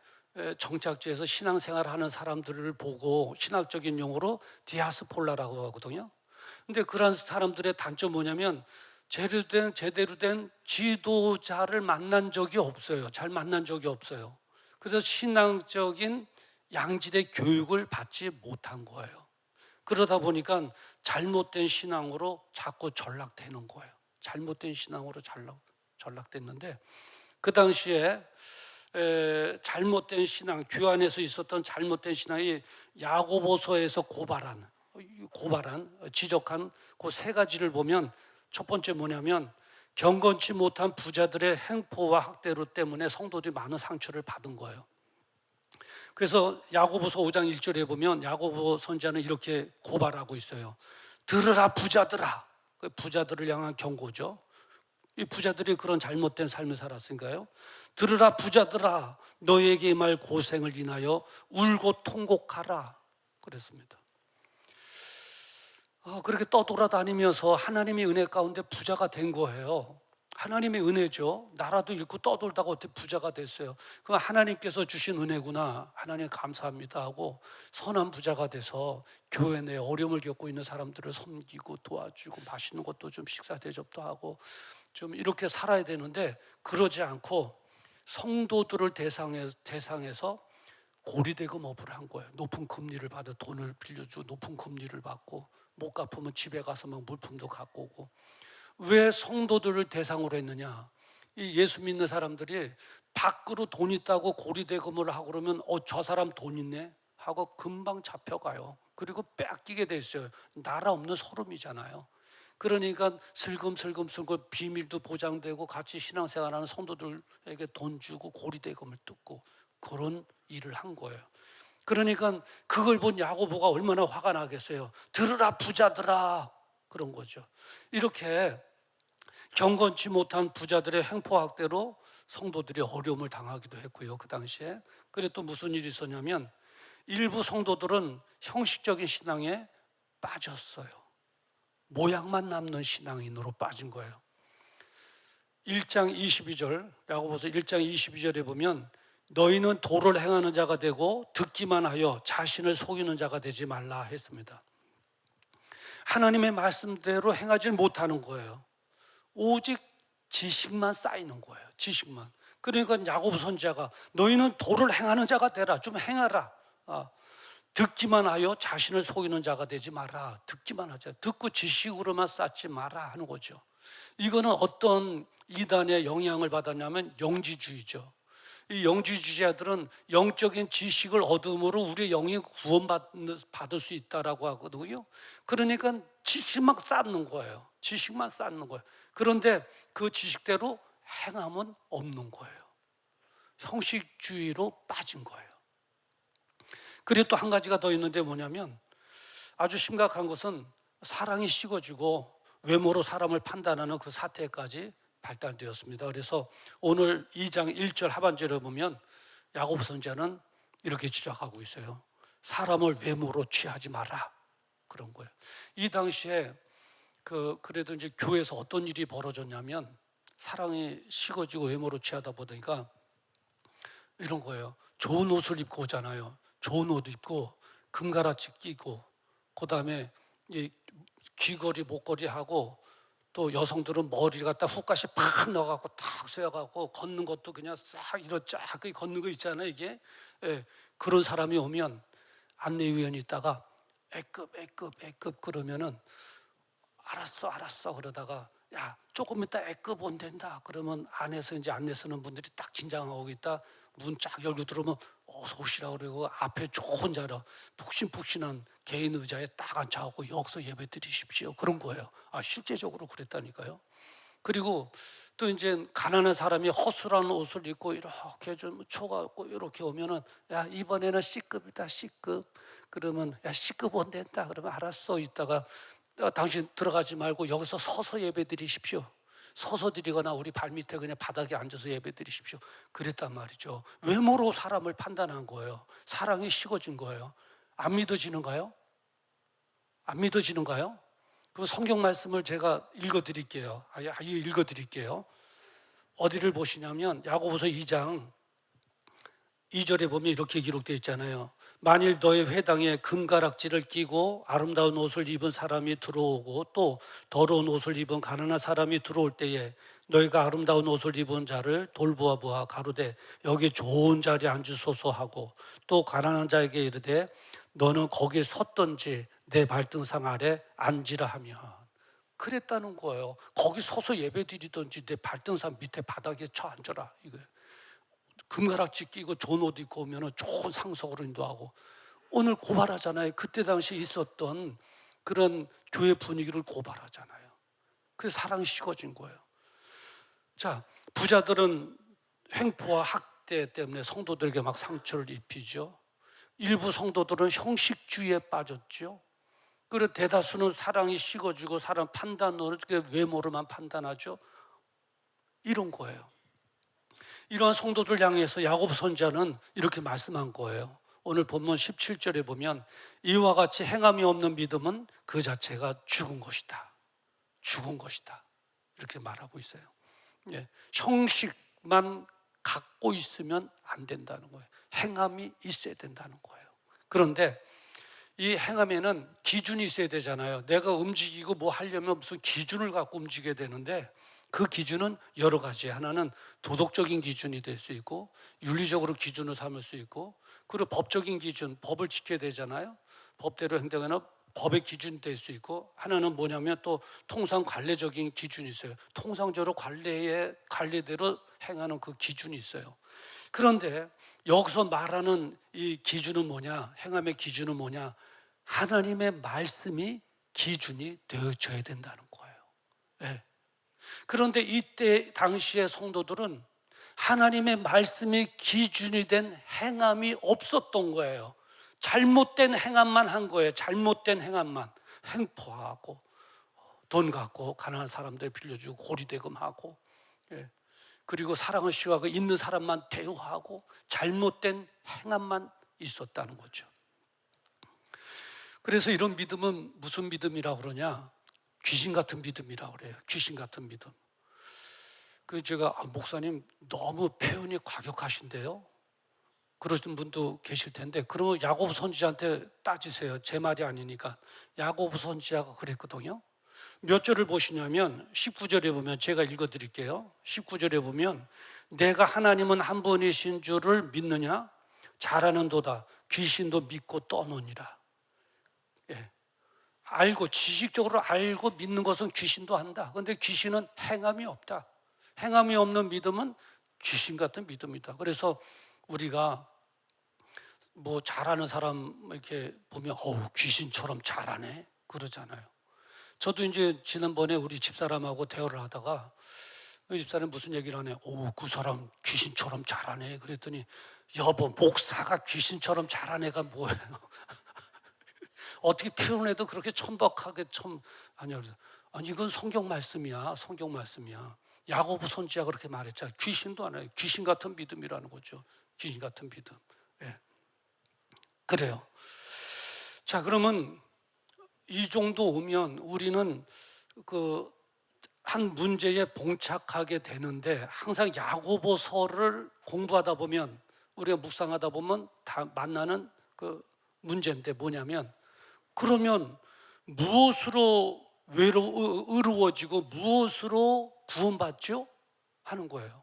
정착지에서 신앙생활을 하는 사람들을 보고 신학적인 용어로 디아스폴라라고 하거든요. 근데 그런 사람들의 단점은 뭐냐면 제대로 된 지도자를 만난 적이 없어요. 잘 만난 적이 없어요. 그래서 신앙적인 양질의 교육을 받지 못한 거예요. 그러다 보니까 잘못된 신앙으로 자꾸 전락되는 거예요. 잘못된 신앙으로 전락됐는데, 그 당시에 잘못된 신앙, 교회 안에서 있었던 잘못된 신앙이 야고보서에서 고발한 지적한 그 세 가지를 보면, 첫 번째 뭐냐면 경건치 못한 부자들의 행포와 학대로 때문에 성도들이 많은 상처를 받은 거예요. 그래서 야고보서 5장 1절에 보면 야고보 선지자는 이렇게 고발하고 있어요. 들으라 부자들아. 부자들을 향한 경고죠. 이 부자들이 그런 잘못된 삶을 살았으니까요. 들으라 부자들아, 너에게 임할 고생을 인하여 울고 통곡하라 그랬습니다. 그렇게 떠돌아다니면서 하나님의 은혜 가운데 부자가 된 거예요. 하나님의 은혜죠. 나라도 잃고 떠돌다가 어떻게 부자가 됐어요. 그건 하나님께서 주신 은혜구나, 하나님 감사합니다 하고 선한 부자가 돼서 교회 내에 어려움을 겪고 있는 사람들을 섬기고 도와주고 맛있는 것도 좀 식사 대접도 하고 좀 이렇게 살아야 되는데, 그러지 않고 성도들을 대상해서 고리대금업을 한 거예요. 높은 금리를 받아 돈을 빌려주고 높은 금리를 받고 못 갚으면 집에 가서 막 물품도 갖고 오고. 왜 성도들을 대상으로 했느냐? 이 예수 믿는 사람들이 밖으로 돈 있다고 고리대금을 하고 그러면 저 사람 돈 있네 하고 금방 잡혀가요. 그리고 뺏기게 돼 있어요. 나라 없는 서름이잖아요. 그러니까 슬금슬금 비밀도 보장되고 같이 신앙생활하는 성도들에게 돈 주고 고리대금을 뜯고 그런 일을 한 거예요. 그러니까 그걸 본 야고보가 얼마나 화가 나겠어요. 들으라 부자들아, 그런 거죠. 이렇게 경건치 못한 부자들의 행포학대로 성도들이 어려움을 당하기도 했고요, 그 당시에. 그리고 또 무슨 일이 있었냐면 일부 성도들은 형식적인 신앙에 빠졌어요. 모양만 남는 신앙인으로 빠진 거예요. 1장 22절, 야고보서 1장 22절에 보면 너희는 도를 행하는 자가 되고 듣기만 하여 자신을 속이는 자가 되지 말라 했습니다. 하나님의 말씀대로 행하지 못하는 거예요. 오직 지식만 쌓이는 거예요. 지식만. 그러니까 야고보 선지자가 너희는 도를 행하는 자가 되라. 좀 행하라. 듣기만 하여 자신을 속이는 자가 되지 마라. 듣기만 하자. 듣고 지식으로만 쌓지 마라 하는 거죠. 이거는 어떤 이단의 영향을 받았냐면 영지주의죠. 이 영지주의자들은 영적인 지식을 얻음으로 우리의 영이 구원받을 수 있다라고 하거든요. 그러니까 지식만 쌓는 거예요. 지식만 쌓는 거예요. 그런데 그 지식대로 행함은 없는 거예요. 형식주의로 빠진 거예요. 그리고 또 한 가지가 더 있는데 뭐냐면 아주 심각한 것은 사랑이 식어지고 외모로 사람을 판단하는 그 사태까지 발달되었습니다. 그래서 오늘 2장 1절 하반절에 보면 야고보 선지자는 이렇게 지적하고 있어요. 사람을 외모로 취하지 마라. 그런 거예요. 이 당시에 그래도 이제 교회에서 어떤 일이 벌어졌냐면 사랑이 식어지고 외모로 취하다 보니까 이런 거예요. 좋은 옷을 입고 오잖아요. 좋은 옷 입고 금가라치 끼고 그다음에 이 귀걸이 목걸이 하고 또 여성들은 머리 갖다 훅까지 팍 넣어갖고 탁 쇠어갖고 걷는 것도 그냥 싹 이렇게 쫙 걷는 거 있잖아요. 이게 그런 사람이 오면 안내위원이 있다가 애급 그러면은 알았어 그러다가 야 조금 이따 애급 온댄다 그러면 안에서 이제 안내 쓰는 분들이 딱 긴장하고 있다 문 쫙 열고 들어오면 어서 오시라고 그러고 앞에 좋은 자로 푹신푹신한 개인 의자에 딱 앉혀갖고 여기서 예배 드리십시오 그런 거예요. 실제적으로 그랬다니까요. 그리고 또 이제 가난한 사람이 허술한 옷을 입고 이렇게 좀 초가고 이렇게 오면은 야 이번에는 C급이다 C급 그러면 야 C급 온댄다 그러면 알았어 이따가 당신 들어가지 말고 여기서 서서 예배 드리십시오. 서서 드리거나 우리 발밑에 그냥 바닥에 앉아서 예배 드리십시오. 그랬단 말이죠. 외모로 사람을 판단한 거예요. 사랑이 식어진 거예요. 안 믿어지는가요? 안 믿어지는가요? 그 성경 말씀을 제가 읽어드릴게요. 읽어드릴게요. 어디를 보시냐면 야고보서 2장 2절에 보면 이렇게 기록되어 있잖아요. 만일 너의 회당에 금가락지를 끼고 아름다운 옷을 입은 사람이 들어오고 또 더러운 옷을 입은 가난한 사람이 들어올 때에 너희가 아름다운 옷을 입은 자를 돌보아 가로되 여기 좋은 자리에 앉으소서 하고 또 가난한 자에게 이르되 너는 거기에 섰던지 내 발등상 아래 앉으라 하면 그랬다는 거예요. 거기 서서 예배 드리든지 내 발등상 밑에 바닥에 쳐 앉아라 이거예요. 금가락지 끼고 좋은 옷 입고 오면 좋은 상석으로 인도하고 오늘 고발하잖아요. 그때 당시 있었던 그런 교회 분위기를 고발하잖아요. 그래서 사랑이 식어진 거예요. 자, 부자들은 횡포와 학대 때문에 성도들에게 막 상처를 입히죠. 일부 성도들은 형식주의에 빠졌죠. 그리고 대다수는 사랑이 식어지고 사람 판단으로 외모로만 판단하죠. 이런 거예요. 이러한 성도들 향해서 야고보 선지자는 이렇게 말씀한 거예요. 오늘 본문 17절에 보면 이와 같이 행함이 없는 믿음은 그 자체가 죽은 것이다. 죽은 것이다. 이렇게 말하고 있어요. 형식만 갖고 있으면 안 된다는 거예요. 행함이 있어야 된다는 거예요. 그런데 이 행함에는 기준이 있어야 되잖아요. 내가 움직이고 뭐 하려면 무슨 기준을 갖고 움직여야 되는데 그 기준은 여러 가지. 하나는 도덕적인 기준이 될 수 있고 윤리적으로 기준을 삼을 수 있고 그리고 법적인 기준, 법을 지켜야 되잖아요. 법대로 행동하는 법의 기준이 될 수 있고 하나는 뭐냐면 또 통상 관례적인 기준이 있어요. 통상적으로 관례대로 행하는 그 기준이 있어요. 그런데 여기서 말하는 이 기준은 뭐냐? 행함의 기준은 뭐냐? 하나님의 말씀이 기준이 되어져야 된다는 거예요. 네. 그런데 이때 당시의 성도들은 하나님의 말씀이 기준이 된 행함이 없었던 거예요. 잘못된 행함만 한 거예요. 잘못된 행함만. 횡포하고 돈 갖고 가난한 사람들 빌려주고 고리대금하고 그리고 사랑을 시호하고 있는 사람만 대우하고 잘못된 행함만 있었다는 거죠. 그래서 이런 믿음은 무슨 믿음이라고 그러냐? 귀신 같은 믿음이라고 그래요. 귀신 같은 믿음. 그 제가 목사님 너무 표현이 과격하신데요. 그러신 분도 계실 텐데 그러면 야고보 선지자한테 따지세요. 제 말이 아니니까. 야고보 선지자가 그랬거든요. 몇 절을 보시냐면 19절에 보면 제가 읽어드릴게요. 19절에 보면 내가 하나님은 한 분이신 줄을 믿느냐? 잘하는도다. 귀신도 믿고 떠노니라. 알고 지식적으로 알고 믿는 것은 귀신도 한다. 그런데 귀신은 행함이 없다. 행함이 없는 믿음은 귀신 같은 믿음이다. 그래서 우리가 뭐 잘하는 사람 이렇게 보면 귀신처럼 잘하네 그러잖아요. 저도 이제 지난번에 우리 집사람하고 대화를 하다가 그 집사람이 무슨 얘기를 하네. 그 사람 귀신처럼 잘하네. 그랬더니 여보, 목사가 귀신처럼 잘하는 애가 뭐예요? 어떻게 표현해도 그렇게 천박하게 아니야. 아니 이건 성경 말씀이야. 성경 말씀이야. 야고보 선지자가 그렇게 말했잖아요. 귀신도 안 해요. 귀신 같은 믿음이라는 거죠. 귀신 같은 믿음. 예. 그래요. 자, 그러면 이 정도 오면 우리는 그 한 문제에 봉착하게 되는데, 항상 야고보서를 공부하다 보면, 우리가 묵상하다 보면 다 만나는 그 문제인데 뭐냐면, 그러면 무엇으로 의로워지고 무엇으로 구원받죠? 하는 거예요.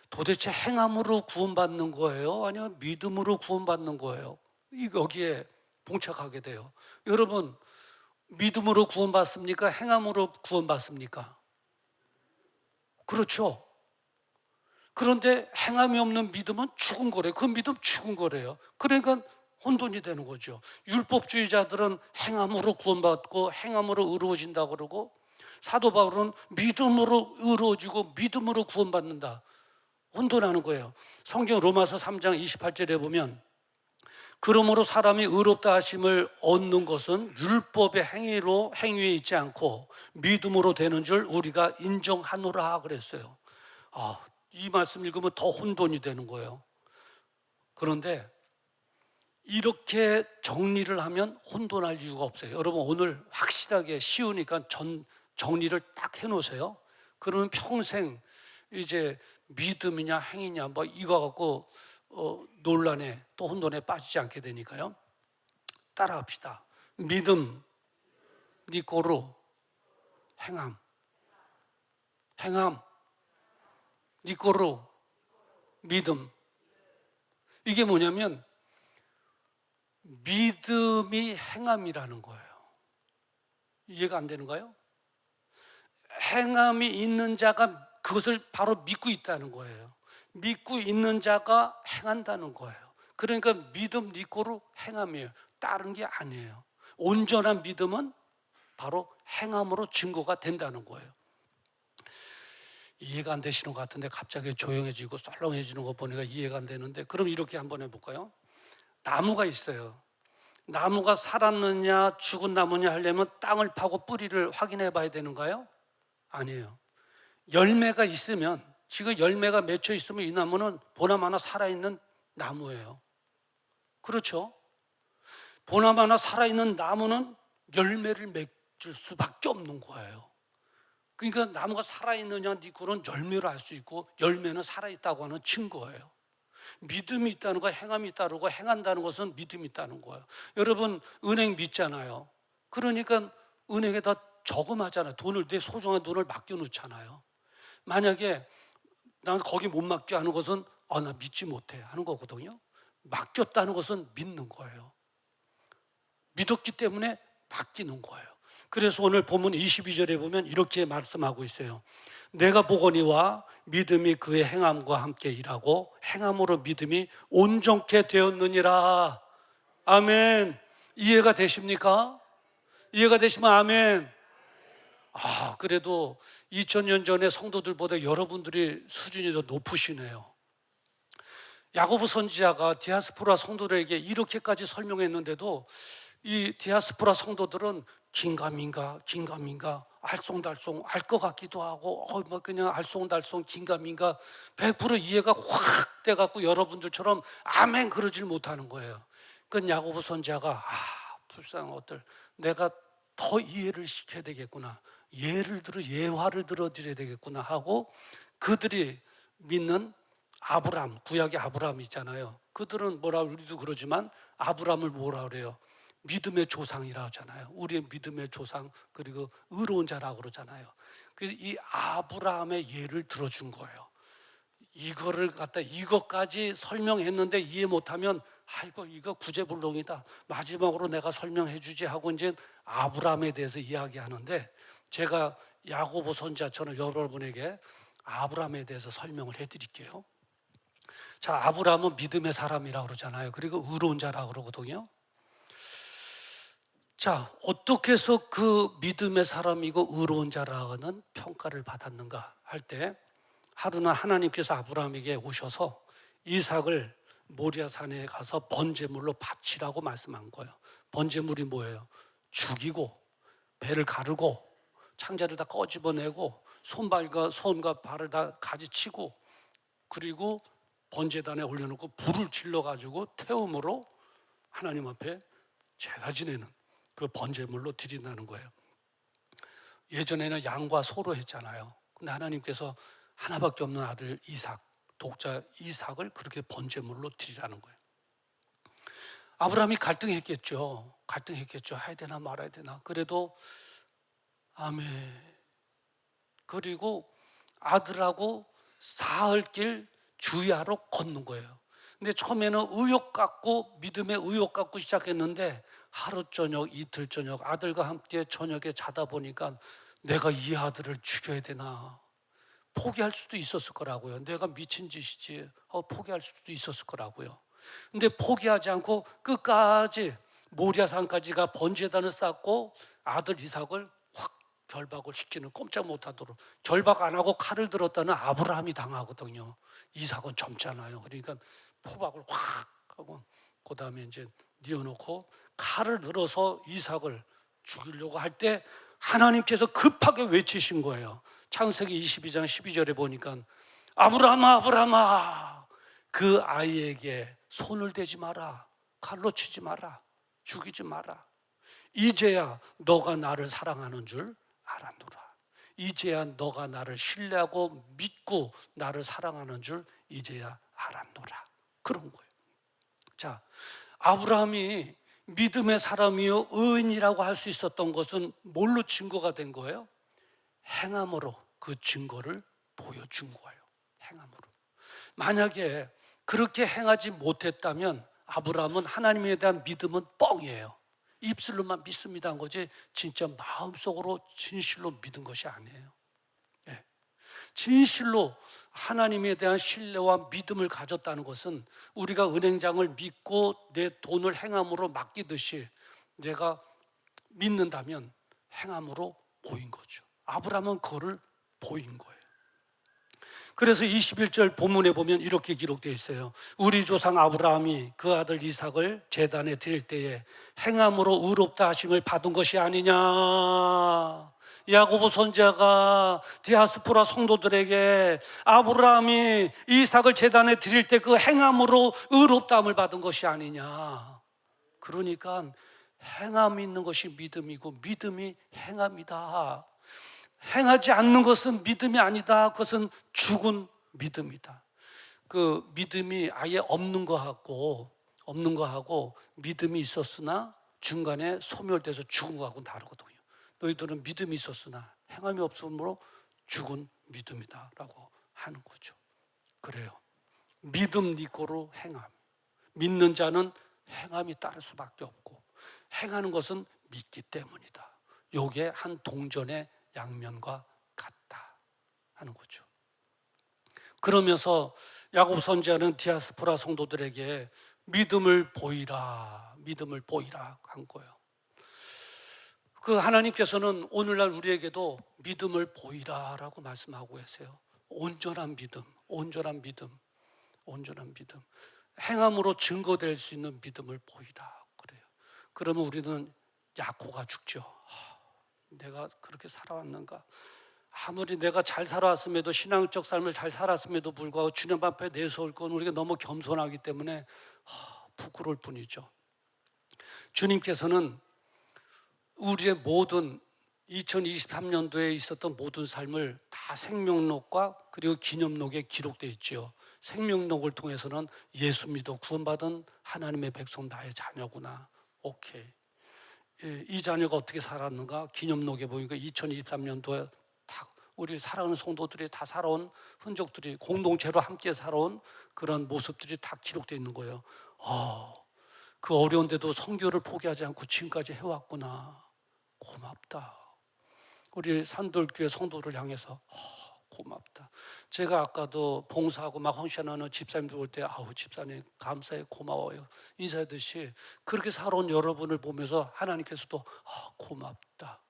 도대체 행함으로 구원받는 거예요? 아니면 믿음으로 구원받는 거예요? 여기에 봉착하게 돼요. 여러분, 믿음으로 구원받습니까? 행함으로 구원받습니까? 그렇죠. 그런데 행함이 없는 믿음은 죽은 거래요. 그 믿음 죽은 거래요. 그러니까 혼돈이 되는 거죠. 율법주의자들은 행함으로 구원받고 행함으로 의로워진다 그러고, 사도 바울은 믿음으로 의로워지고 믿음으로 구원받는다. 혼돈하는 거예요. 성경 로마서 3장 28절에 보면, 그러므로 사람이 의롭다 하심을 얻는 것은 율법의 행위에 있지 않고 믿음으로 되는 줄 우리가 인정하노라 그랬어요. 이 말씀 읽으면 더 혼돈이 되는 거예요. 그런데 이렇게 정리를 하면 혼돈할 이유가 없어요. 여러분, 오늘 확실하게 쉬우니까 정리를 딱 해놓으세요. 그러면 평생 이제 믿음이냐 행위냐 뭐 이거 갖고 논란에 또 혼돈에 빠지지 않게 되니까요. 따라합시다. 믿음, 니꼬로, 행함, 니꼬로, 믿음. 이게 뭐냐면 믿음이 행함이라는 거예요. 이해가 안 되는가요? 행함이 있는 자가 그것을 바로 믿고 있다는 거예요. 믿고 있는 자가 행한다는 거예요. 그러니까 믿음 니꼬로 행함이에요. 다른 게 아니에요. 온전한 믿음은 바로 행함으로 증거가 된다는 거예요. 이해가 안 되시는 것 같은데 갑자기 조용해지고 썰렁해지는 거 보니까 이해가 안 되는데, 그럼 이렇게 한번 해볼까요? 나무가 있어요. 나무가 살았느냐 죽은 나무냐 하려면 땅을 파고 뿌리를 확인해 봐야 되는가요? 아니에요. 열매가 있으면, 지금 열매가 맺혀 있으면 이 나무는 보나마나 살아있는 나무예요. 그렇죠? 보나마나 살아있는 나무는 열매를 맺을 수밖에 없는 거예요. 그러니까 나무가 살아있느냐 그런 열매로 알 수 있고, 열매는 살아있다고 하는 증거예요. 믿음이 있다는 거, 행함이 있다는 거, 행한다는 것은 믿음이 있다는 거예요. 여러분, 은행 믿잖아요. 그러니까 은행에다 저금하잖아요. 내 소중한 돈을 맡겨놓잖아요. 만약에 난 거기 못 맡겨 하는 것은 나 믿지 못해 하는 거거든요. 맡겼다는 것은 믿는 거예요. 믿었기 때문에 맡기는 거예요. 그래서 오늘 본문 22절에 보면 이렇게 말씀하고 있어요. 내가 보거니와 믿음이 그의 행함과 함께 일하고 행함으로 믿음이 온전케 되었느니라. 아멘. 이해가 되십니까? 이해가 되시면 아멘. 그래도 2000년 전에 성도들보다 여러분들이 수준이 더 높으시네요. 야고보 선지자가 디아스포라 성도들에게 이렇게까지 설명했는데도 이 디아스포라 성도들은 긴가민가 알쏭달쏭 알 것 같기도 하고 그냥 알쏭달쏭 긴가민가 100% 이해가 확 돼갖고 여러분들처럼 아멘 그러질 못하는 거예요. 그건 야고보 선지자가 불쌍한 것들, 내가 더 이해를 시켜야 되겠구나, 예화를 들어드려야 되겠구나 하고, 그들이 믿는 아브람, 구약의 아브람 있잖아요. 그들은 우리도 그러지만 아브람을 뭐라 그래요? 믿음의 조상이라 하잖아요. 우리의 믿음의 조상, 그리고 의로운 자라고 그러잖아요. 그래서 이 아브라함의 예를 들어준 거예요. 이것까지 설명했는데 이해 못하면 이거 구제불능이다, 마지막으로 내가 설명해 주지 하고 이제 아브라함에 대해서 이야기하는데, 제가 야고보 선지자처럼 여러분에게 아브라함에 대해서 설명을 해드릴게요. 자, 아브라함은 믿음의 사람이라고 그러잖아요. 그리고 의로운 자라고 그러거든요. 자, 어떻게 해서 그 믿음의 사람이고 의로운 자라는 평가를 받았는가 할 때, 하루는 하나님께서 아브라함에게 오셔서 이삭을 모리아 산에 가서 번제물로 바치라고 말씀한 거예요. 번제물이 뭐예요? 죽이고 배를 가르고 창자를 다 꺼집어내고 손과 발을 다 가지치고, 그리고 번제단에 올려놓고 불을 질러가지고 태움으로 하나님 앞에 제사 지내는 그 번제물로 드린다는 거예요. 예전에는 양과 소로 했잖아요. 근데 하나님께서 하나밖에 없는 아들 이삭, 독자 이삭을 그렇게 번제물로 드리라는 거예요. 아브라함이 갈등했겠죠. 해야 되나 말아야 되나. 그래도 아멘. 그리고 아들하고 사흘길 주야로 걷는 거예요. 근데 처음에는 의욕 갖고, 믿음의 의욕 갖고 시작했는데 하루 저녁, 이틀 저녁 아들과 함께 저녁에 자다 보니까 내가 이 아들을 죽여야 되나, 포기할 수도 있었을 거라고요. 내가 미친 짓이지 포기할 수도 있었을 거라고요. 근데 포기하지 않고 끝까지 모리아산까지가 번제단을 쌓고 아들 이삭을 확 결박을 시키는, 꼼짝 못하도록 결박 안 하고 칼을 들었다는 아브라함이 당하거든요. 이삭은 젊잖아요. 그러니까 포박을 확 하고 그 다음에 이제 뉘어놓고 칼을 들어서 이삭을 죽이려고 할 때 하나님께서 급하게 외치신 거예요. 창세기 22장 12절에 보니까 아브라함아, 아브라함아, 그 아이에게 손을 대지 마라, 칼로 치지 마라, 죽이지 마라. 이제야 너가 나를 사랑하는 줄 알았노라. 이제야 너가 나를 신뢰하고 믿고 나를 사랑하는 줄 이제야 알았노라. 그런 거예요. 자, 아브라함이 믿음의 사람이요 의인이라고 할 수 있었던 것은 뭘로 증거가 된 거예요? 행함으로 그 증거를 보여준 거예요. 행함으로. 만약에 그렇게 행하지 못했다면 아브라함은 하나님에 대한 믿음은 뻥이에요. 입술로만 믿습니다 한 거지 진짜 마음속으로 진실로 믿은 것이 아니에요. 네. 진실로 하나님에 대한 신뢰와 믿음을 가졌다는 것은 우리가 은행장을 믿고 내 돈을 행함으로 맡기듯이 내가 믿는다면 행함으로 보인 거죠. 아브라함은 그거를 보인 거예요. 그래서 21절 본문에 보면 이렇게 기록되어 있어요. 우리 조상 아브라함이 그 아들 이삭을 제단에 드릴 때에 행함으로 의롭다 하심을 받은 것이 아니냐. 야고보 선지자가 디아스포라 성도들에게 아브라함이 이삭을 제단에 드릴 때 그 행함으로 의롭다함을 받은 것이 아니냐. 그러니까 행함이 있는 것이 믿음이고 믿음이 행함이다. 행하지 않는 것은 믿음이 아니다. 그것은 죽은 믿음이다. 그 믿음이 아예 없는 거하고 믿음이 있었으나 중간에 소멸돼서 죽은 거하고 다르거든요. 너희들은 믿음이 있었으나 행함이 없으므로 죽은 믿음이다라고 하는 거죠. 그래요. 믿음 니꼬로 행함. 믿는 자는 행함이 따를 수밖에 없고 행하는 것은 믿기 때문이다. 이게 한 동전의 양면과 같다 하는 거죠. 그러면서 야고보 선지자는 디아스포라 성도들에게 믿음을 보이라 한 거예요. 그 하나님께서는 오늘날 우리에게도 믿음을 보이라라고 말씀하고 계세요. 온전한 믿음. 행함으로 증거될 수 있는 믿음을 보이라 그래요. 그러면 우리는 약호가 죽죠. 내가 그렇게 살아왔는가? 아무리 내가 잘 살아왔음에도, 신앙적 삶을 잘 살았음에도 불구하고 주님 앞에 내세울 건 우리가 너무 겸손하기 때문에 부끄러울 뿐이죠. 주님께서는 우리의 모든 2023년도에 있었던 모든 삶을 다 생명록과 그리고 기념록에 기록되어 있죠. 생명록을 통해서는 예수 믿어 구원받은 하나님의 백성 나의 자녀구나. 오케이. 이 자녀가 어떻게 살았는가? 기념록에 보니까 2023년도에 다 우리 사랑하는 성도들이 다 살아온 흔적들이, 공동체로 함께 살아온 그런 모습들이 다 기록되어 있는 거예요. 그 어려운데도 선교를 포기하지 않고 지금까지 해왔구나. 고맙다. 우리 산돌교회 성도를 향해서 고맙다. 제가 아까도 봉사하고 막 헌신하는 집사님들 볼 때 아우 집사님 감사해 고마워요 인사하듯이 그렇게 살아온 여러분을 보면서 하나님께서도 고맙다.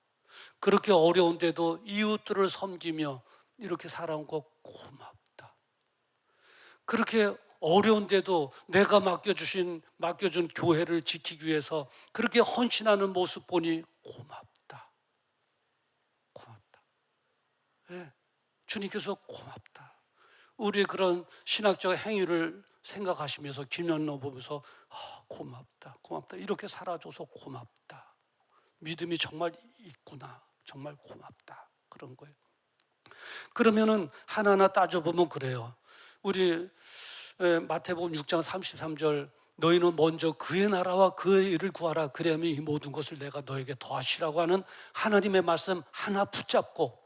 그렇게 어려운데도 이웃들을 섬기며 이렇게 살아온 거 고맙다. 그렇게 어려운데도 내가 맡겨준 교회를 지키기 위해서 그렇게 헌신하는 모습 보니 고맙다. 고맙다. 네, 주님께서 고맙다. 우리의 그런 신학적 행위를 생각하시면서 김연로 보면서 고맙다. 고맙다. 이렇게 살아줘서 고맙다. 믿음이 정말 있구나. 정말 고맙다. 그런 거예요. 그러면은 하나하나 따져보면 그래요. 우리 마태복음 6장 33절 너희는 먼저 그의 나라와 그의 일을 구하라 그리하면 이 모든 것을 내가 너에게 더하시라고 하는 하나님의 말씀 하나 붙잡고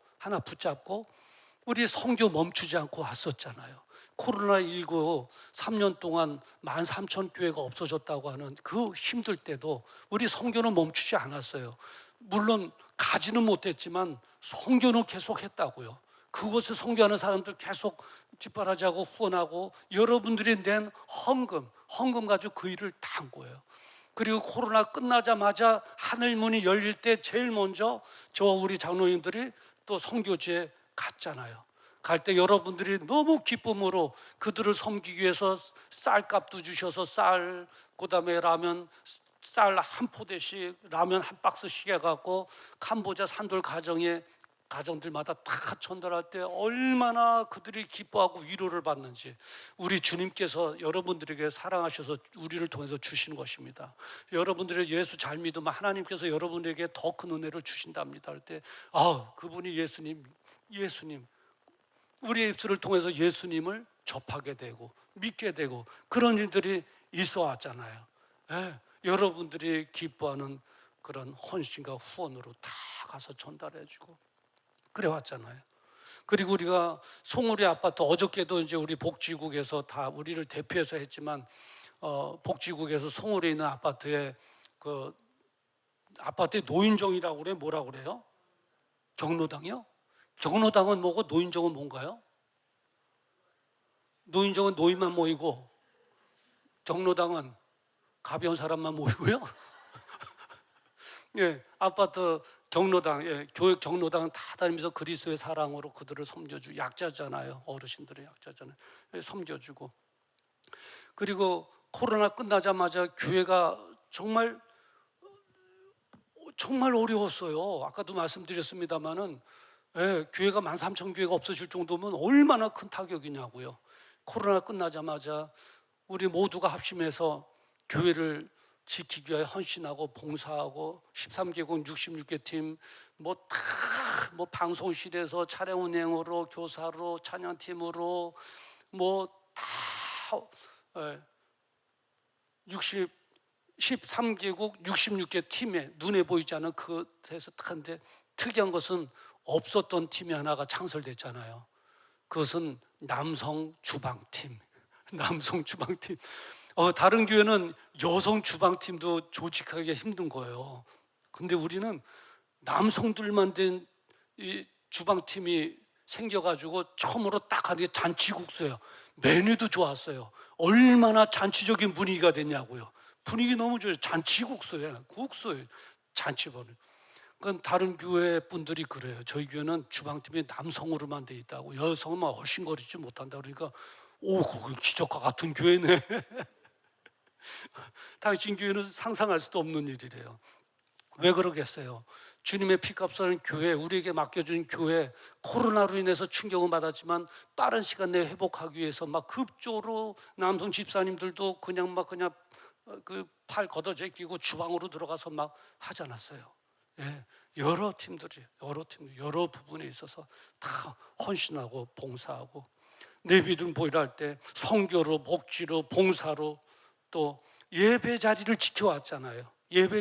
우리 선교 멈추지 않고 왔었잖아요. 코로나19 3년 동안 13,000교회가 없어졌다고 하는 그 힘들 때도 우리 선교는 멈추지 않았어요. 물론 가지는 못했지만 선교는 계속 했다고요. 그곳에 선교하는 사람들 계속 뒷바라지하고 후원하고 여러분들이 낸 헌금 가지고 그 일을 다 한 거예요. 그리고 코로나 끝나자마자 하늘문이 열릴 때 제일 먼저 우리 장로님들이 또 선교지에 갔잖아요. 갈 때 여러분들이 너무 기쁨으로 그들을 섬기기 위해서 쌀값도 주셔서 쌀, 그다음에 라면, 쌀 한 포대씩, 라면 한 박스씩 해갖고 캄보디아 산돌 가정들마다 다 전달할 때 얼마나 그들이 기뻐하고 위로를 받는지 우리 주님께서 여러분들에게 사랑하셔서 우리를 통해서 주시는 것입니다. 여러분들의 예수 잘 믿으면 하나님께서 여러분에게 더 큰 은혜를 주신답니다. 할 때 그분이 예수님 우리의 입술을 통해서 예수님을 접하게 되고 믿게 되고 그런 일들이 있어 왔잖아요. 여러분들이 기뻐하는 그런 헌신과 후원으로 다 가서 전달해주고 그래 왔잖아요. 그리고 우리가 송우리 아파트 어저께도 이제 우리 복지국에서 다 우리를 대표해서 했지만 복지국에서 송우리에 있는 아파트에 그 아파트에 노인정이라고 그래 뭐라고 그래요? 경로당이요? 경로당은 뭐고 노인정은 뭔가요? 노인정은 노인만 모이고 경로당은 가벼운 사람만 모이고요. 예, 아파트 경로당, 교회 경로당 다 다니면서 그리스도의 사랑으로 그들을 섬겨주고 약자잖아요. 어르신들의 약자잖아요. 섬겨주고 그리고 코로나 끝나자마자 교회가 정말 어려웠어요. 아까도 말씀드렸습니다마는 교회가 13,000교회가 없어질 정도면 얼마나 큰 타격이냐고요. 코로나 끝나자마자 우리 모두가 합심해서 교회를 지키기 위해 헌신하고 봉사하고 13개국 66개 팀 뭐 방송실에서 차량 운행으로 교사로 찬양팀으로 다 13개국 66개 팀에 눈에 보이지 않은 그에서 한데 특이한 것은 없었던 팀이 하나가 창설됐잖아요. 그것은 남성 주방팀. 다른 교회는 여성 주방팀도 조직하기가 힘든 거예요. 근데 우리는 남성들만 된 이 주방팀이 생겨가지고 처음으로 딱 하는 게 잔치국수예요. 메뉴도 좋았어요. 얼마나 잔치적인 분위기가 됐냐고요. 분위기 너무 좋아요. 잔치국수예요. 국수예요. 잔치버릇. 그건 다른 교회 분들이 그래요. 저희 교회는 주방팀이 남성으로만 돼 있다고. 여성은 얼씬거리지 못한다. 그러니까 그거 기적과 같은 교회네. 당신 교회는 상상할 수도 없는 일이래요. 왜 그러겠어요? 주님의 피값을 교회, 우리에게 맡겨준 교회, 코로나로 인해서 충격을 받았지만 빠른 시간 내에 회복하기 위해서 막 급조로 남성 집사님들도 그냥 그 팔 걷어져 끼고 주방으로 들어가서 막 하지 않았어요. 여러 팀들이 여러 부분에 있어서 다 헌신하고 봉사하고 내 믿음 보이라 할 때 선교로 복지로 봉사로 또 예배 자리를 지켜왔잖아요. 예배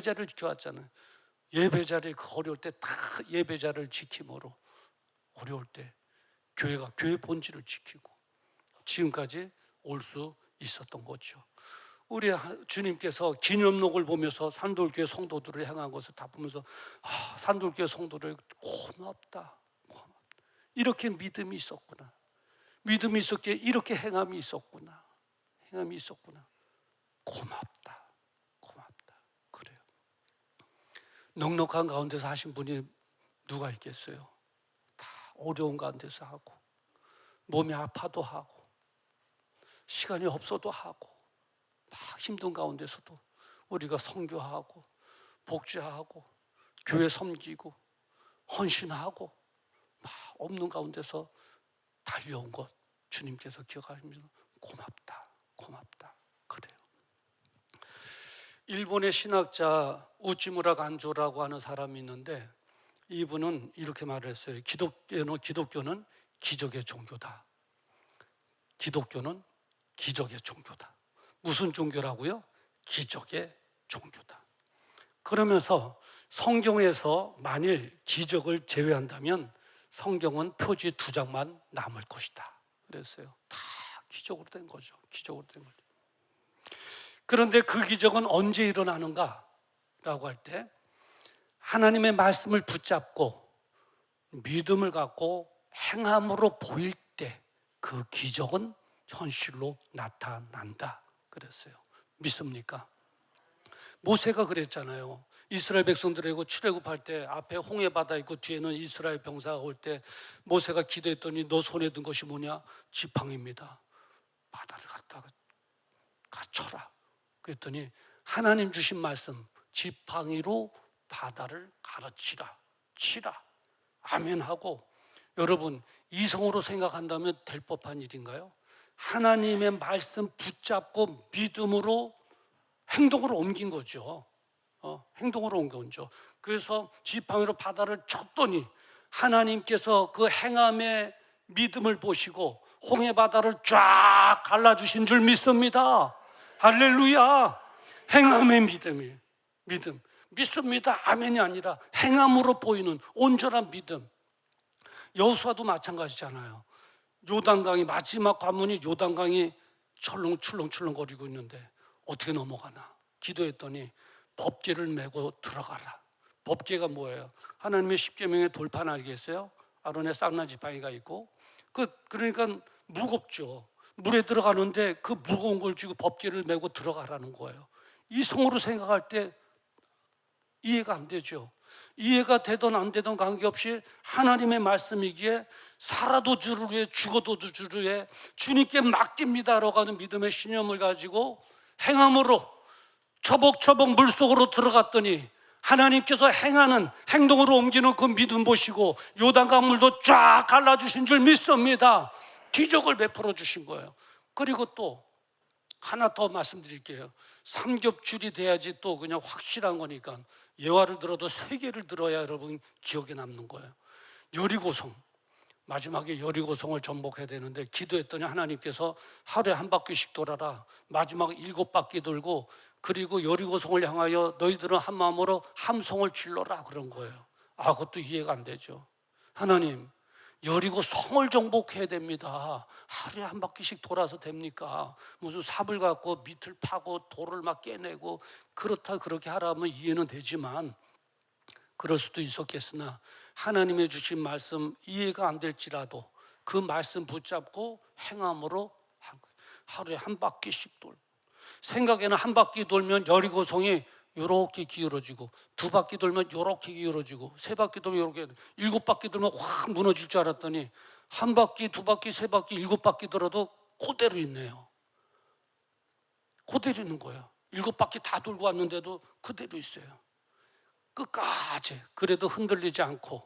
자리 그 어려울 때 다 예배 자리를 지킴으로 어려울 때 교회 본질을 지키고 지금까지 올 수 있었던 거죠. 우리 주님께서 기념록을 보면서 산돌교회 성도들을 향한 것을 다 보면서 산돌교회 성도들 고맙다. 이렇게 믿음이 있었구나. 믿음이 있었기에 이렇게 행함이 있었구나. 행함이 있었구나. 고맙다. 고맙다. 그래요. 넉넉한 가운데서 하신 분이 누가 있겠어요? 다 어려운 가운데서 하고, 몸이 아파도 하고, 시간이 없어도 하고, 막 힘든 가운데서도 우리가 선교하고 복지하고 교회 섬기고 헌신하고 막 없는 가운데서 달려온 것 주님께서 기억하시면서 고맙다, 고맙다. 그래요. 일본의 신학자 우찌무라 간조라고 하는 사람이 있는데 이분은 이렇게 말을 했어요. 기독교는 기적의 종교다. 기독교는 기적의 종교다. 무슨 종교라고요? 기적의 종교다. 그러면서 성경에서 만일 기적을 제외한다면 성경은 표지 2장만 남을 것이다. 그랬어요. 다 기적으로 된 거죠. 기적으로 된 거죠. 그런데 그 기적은 언제 일어나는가? 라고 할 때 하나님의 말씀을 붙잡고 믿음을 갖고 행함으로 보일 때 그 기적은 현실로 나타난다. 그랬어요. 믿습니까? 모세가 그랬잖아요. 이스라엘 백성들에게 출애굽할 때 앞에 홍해바다 있고 뒤에는 이스라엘 병사가 올 때 모세가 기도했더니 너 손에 든 것이 뭐냐? 지팡이입니다. 바다를 갖다가 쳐라. 그랬더니 하나님 주신 말씀, 지팡이로 바다를 가르치라. 치라. 아멘 하고, 여러분 이성으로 생각한다면 될 법한 일인가요? 하나님의 말씀 붙잡고 믿음으로 행동으로 옮긴 거죠. 행동으로 옮긴 거죠. 그래서 지팡이로 바다를 쳤더니 하나님께서 그 행함의 믿음을 보시고 홍해 바다를 쫙 갈라주신 줄 믿습니다. 할렐루야. 행함의 믿음. 믿습니다. 아멘이 아니라 행함으로 보이는 온전한 믿음. 여호수아도 마찬가지잖아요. 요단강이 마지막 관문이 요단강이 출렁출렁거리고 있는데 어떻게 넘어가나? 기도했더니 법궤를 메고 들어가라. 법궤가 뭐예요? 하나님의 십계명의 돌판 아니겠어요? 아론의 쌍난 지팡이가 있고 그러니까 무겁죠. 물에 들어가는데 그 무거운 걸 쥐고 법궤를 메고 들어가라는 거예요. 이성으로 생각할 때 이해가 안 되죠. 이해가 되든 안 되든 관계없이 하나님의 말씀이기에 살아도 주를 위해 죽어도 주를 위해 주님께 맡깁니다라고 하는 믿음의 신념을 가지고 행함으로 처벅처벅 물속으로 들어갔더니 하나님께서 행하는 행동으로 옮기는 그 믿음 보시고 요단강 물도 쫙 갈라주신 줄 믿습니다. 기적을 베풀어 주신 거예요. 그리고 또 하나 더 말씀드릴게요. 삼겹줄이 돼야지 또 그냥 확실한 거니까 예화를 들어도 3개를 들어야 여러분 기억에 남는 거예요. 여리고성, 마지막에 여리고성을 정복해야 되는데 기도했더니 하나님께서 하루에 1바퀴씩 돌아라. 마지막 7바퀴 돌고 그리고 여리고성을 향하여 너희들은 한 마음으로 함성을 질러라 그런 거예요. 그것도 이해가 안 되죠. 하나님, 여리고성을 정복해야 됩니다. 하루에 1바퀴씩 돌아서 됩니까? 무슨 삽을 갖고 밑을 파고 돌을 막 깨내고 그렇게 하라면 이해는 되지만 그럴 수도 있었겠으나 하나님의 주신 말씀 이해가 안 될지라도 그 말씀 붙잡고 행함으로 하루에 1바퀴씩 돌고 생각에는 1바퀴 돌면 여리고성이 이렇게 기울어지고 2바퀴 돌면 이렇게 기울어지고 3바퀴 돌면 이렇게 7바퀴 돌면 확 무너질 줄 알았더니 1바퀴, 2바퀴, 3바퀴, 7바퀴 돌아도 그대로 있네요. 그대로 있는 거예요. 7바퀴 다 돌고 왔는데도 그대로 있어요. 끝까지 그래도 흔들리지 않고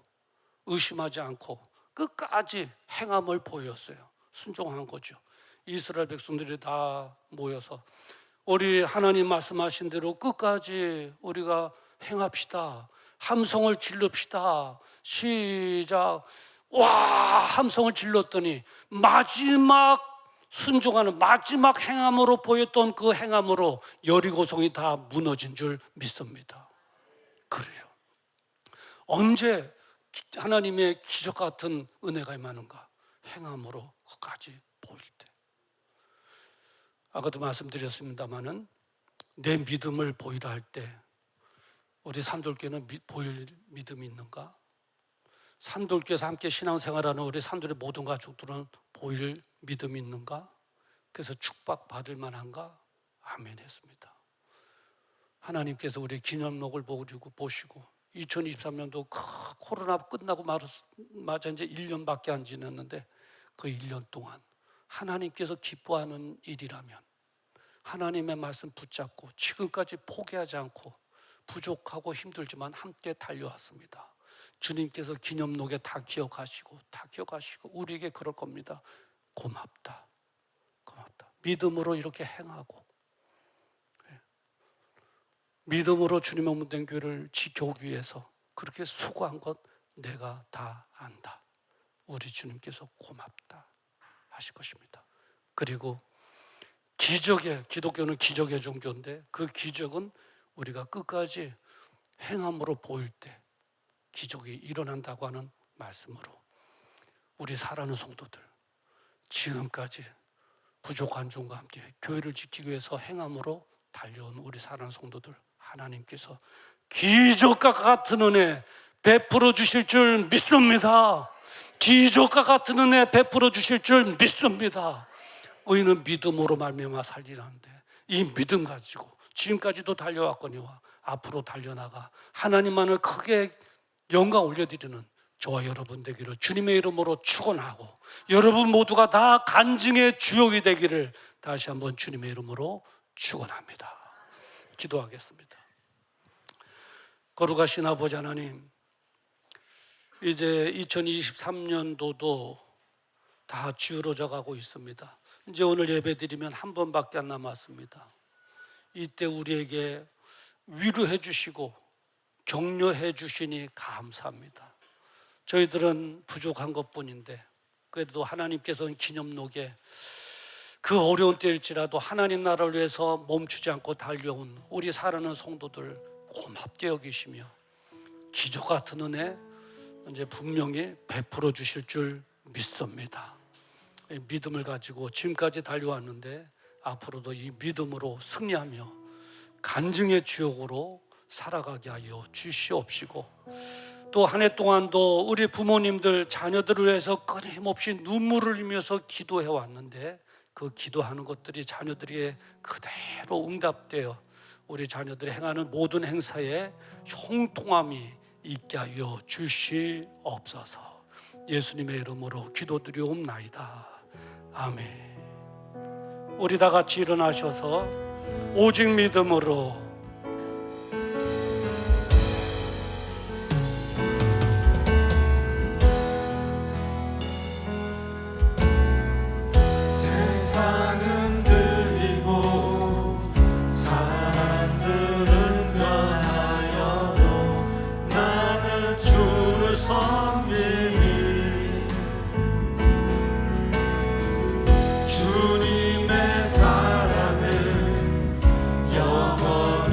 의심하지 않고 끝까지 행함을 보였어요. 순종한 거죠. 이스라엘 백성들이 다 모여서 우리 하나님 말씀하신 대로 끝까지 우리가 행합시다. 함성을 질릅시다. 시작. 와, 함성을 질렀더니 마지막 순종하는 마지막 행함으로 보였던 그 행함으로 여리고성이 다 무너진 줄 믿습니다. 그래요. 언제 하나님의 기적 같은 은혜가 임하는가? 행함으로 끝까지 보일 때. 아까도 말씀드렸습니다마는 내 믿음을 보이라 할 때 우리 산돌교회는 보일 믿음이 있는가? 산돌교회에서 함께 신앙생활하는 우리 산돌의 모든 가족들은 보일 믿음 있는가? 그래서 축복받을 만한가? 아멘 했습니다. 하나님께서 우리 기념록을 보시고 2023년도 코로나 끝나고 맞아 이제 1년밖에 안 지났는데 그 1년 동안 하나님께서 기뻐하는 일이라면 하나님의 말씀 붙잡고 지금까지 포기하지 않고 부족하고 힘들지만 함께 달려왔습니다. 주님께서 기념록에 다 기억하시고 우리에게 그럴 겁니다. 고맙다. 믿음으로 이렇게 행하고 믿음으로 주님의 몸된 교회를 지켜오기 위해서 그렇게 수고한 것 내가 다 안다. 우리 주님께서 고맙다 하실 것입니다. 그리고 기독교는 기적의 종교인데 그 기적은 우리가 끝까지 행함으로 보일 때 기적이 일어난다고 하는 말씀으로 우리 사랑하는 성도들 지금까지 부족한 중과 함께 교회를 지키기 위해서 행함으로 달려온 우리 사랑하는 성도들 하나님께서 기적과 같은 은혜 베풀어 주실 줄 믿습니다. 기적과 같은 은혜 베풀어 주실 줄 믿습니다. 의인은 믿음으로 말미암아 살리라는데 이 믿음 가지고 지금까지도 달려왔거니와 앞으로 달려나가 하나님만을 크게 영광 올려드리는 저와 여러분 되기를 주님의 이름으로 축원하고 여러분 모두가 다 간증의 주역이 되기를 다시 한번 주님의 이름으로 축원합니다. 기도하겠습니다. 거룩하신 아버지 하나님, 이제 2023년도도 다 기울어져 가고 있습니다. 이제 오늘 예배드리면 한 번밖에 안 남았습니다. 이때 우리에게 위로해 주시고 격려해 주시니 감사합니다. 저희들은 부족한 것뿐인데 그래도 하나님께서는 기념록에 그 어려운 때일지라도 하나님 나라를 위해서 멈추지 않고 달려온 우리 사랑하는 성도들 고맙게 여기시며 기적 같은 은혜 이제 분명히 베풀어 주실 줄 믿습니다. 믿음을 가지고 지금까지 달려왔는데 앞으로도 이 믿음으로 승리하며 간증의 주역으로 살아가게 하여 주시옵시고 또 한 해 동안도 우리 부모님들 자녀들을 위해서 끊임없이 눈물을 흘리면서 기도해 왔는데 그 기도하는 것들이 자녀들에게 그대로 응답되어 우리 자녀들이 행하는 모든 행사에 형통함이 있게 하여 주시옵소서. 예수님의 이름으로 기도드리옵나이다. 아멘. 우리 다 같이 일어나셔서 오직 믿음으로 세상은 들리고 사람들은 변하여도 나는 주를 섬기니 주님의 사랑은 영원히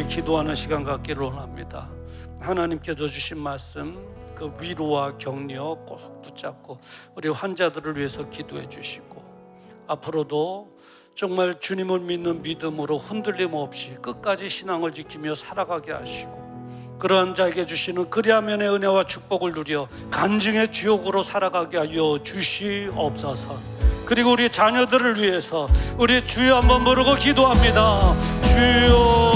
함께 기도하는 시간 갖기를 원합니다. 하나님께서 주신 말씀, 그 위로와 격려 꼭 붙잡고 우리 환자들을 위해서 기도해 주시고, 앞으로도 정말 주님을 믿는 믿음으로 흔들림 없이 끝까지 신앙을 지키며 살아가게 하시고, 그러한 자에게 주시는 그리하면의 은혜와 축복을 누려 간증의 주역으로 살아가게 하여 주시옵소서. 그리고 우리 자녀들을 위해서 우리 주여 한번 부르고 기도합니다. 주여,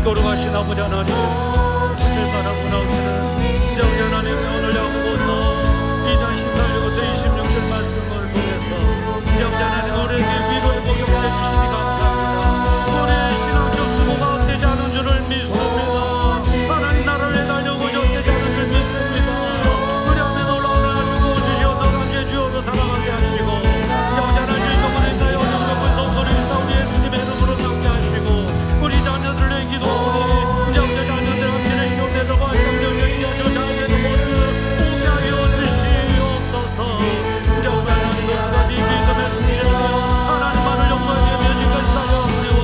거룩하신 아버지 하나님, 주의 바라고 나오기는 이제 우리 하나님 오늘 야고보서 2장 18절부터 26절 말씀을 통해서 이제 우리 하나님 우리에게 위로의 복을 해주시니 감사합니다. 우리의 신앙적 수고가 헛되지 않은 줄을 믿습니다. 하나님 나라를 달려고 헛되지 않은 줄 믿습니다. 우리 앞에 놀라우나 주고 주시옵소서. 감사의 주여로 살아가게 하시고, 영원한 주님을 인하여 영접을 성도를 싸우니 예수님의 이름으로 남게 하시고, 우리 자녀들의 기도하오니 이제 우리 자녀들 앞에 시험되려고 할장 열려지게 하시고 자녀들의 모습을 보게 하여 주시옵소서. 이제 우리 하나님 끝까지 믿음의 승리하여 하나님만을 영광에 맺은 사여 우리와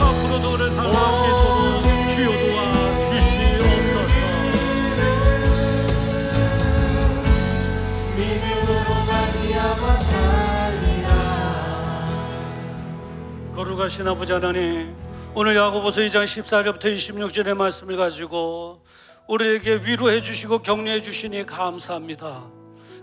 앞으로도 오래 살아갈 수 있도록 주여 도와 주시옵소서. 믿음으로 말미암아 살리라. 거룩하신 아버지 하나님, 오늘 야고보서 2장 14절부터 26절의 말씀을 가지고 우리에게 위로해 주시고 격려해 주시니 감사합니다.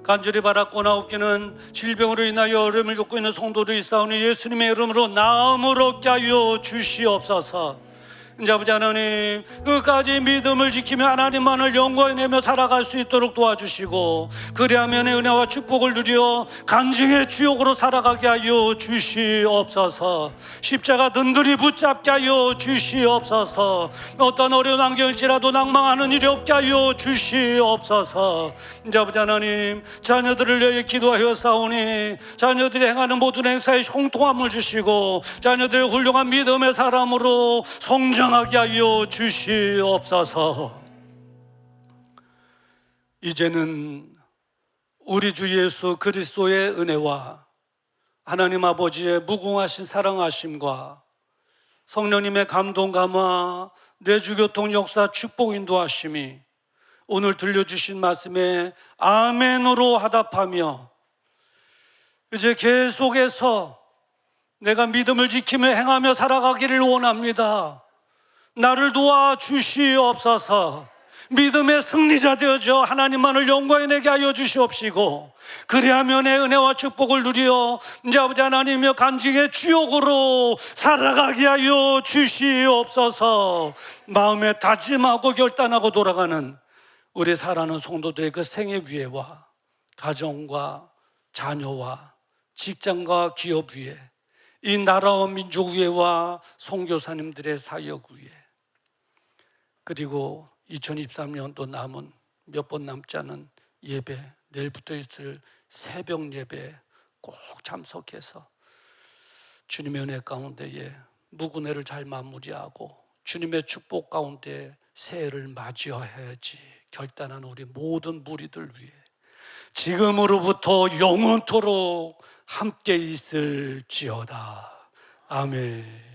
간절히 바랐고 나옵기는 질병으로 인하여 어려움을 겪고 있는 성도들이 있사오니 예수님의 이름으로 나음을 얻게 하여 주시옵소서. 이제 아버지 하나님, 끝까지 믿음을 지키며 하나님만을 영광에 내며 살아갈 수 있도록 도와주시고, 그리하면 은혜와 축복을 누려 간증의 주역으로 살아가게 하여 주시옵소서. 십자가 든든히 붙잡게 하여 주시옵소서. 어떤 어려운 환경일지라도 낭망하는 일이 없게 하여 주시옵소서. 이제 아버지 하나님, 자녀들을 위해 기도하여 싸우니 자녀들이 행하는 모든 행사에 형통함을 주시고, 자녀들의 훌륭한 믿음의 사람으로 성장하게 하여 주시옵소서. 이제는 우리 주 예수 그리스도의 은혜와 하나님 아버지의 무궁하신 사랑하심과 성령님의 감동 감화, 내주교통 역사 축복 인도하심이 오늘 들려주신 말씀에 아멘으로 화답하며 이제 계속해서 내가 믿음을 지키며 행하며 살아가기를 원합니다. 나를 도와 주시옵소서. 믿음의 승리자 되어져 하나님만을 영광에 내게 하여 주시옵시고, 그리하면 은혜와 축복을 누려 이제 아버지 하나님의 간증의 주역으로 살아가게 하여 주시옵소서. 마음에 다짐하고 결단하고 돌아가는 우리 사랑하는 성도들의 그 생애 위에와 가정과 자녀와 직장과 기업 위에, 이 나라와 민족 위에와 선교사님들의 사역 위에, 그리고 2023년도 남은 몇 번 남지 않은 예배, 내일부터 있을 새벽 예배에 꼭 참석해서 주님의 은혜 가운데에 묵은애를 잘 마무리하고 주님의 축복 가운데 새해를 맞이해야지 결단한 우리 모든 무리들 위해 지금으로부터 영원토록 함께 있을지어다. 아멘.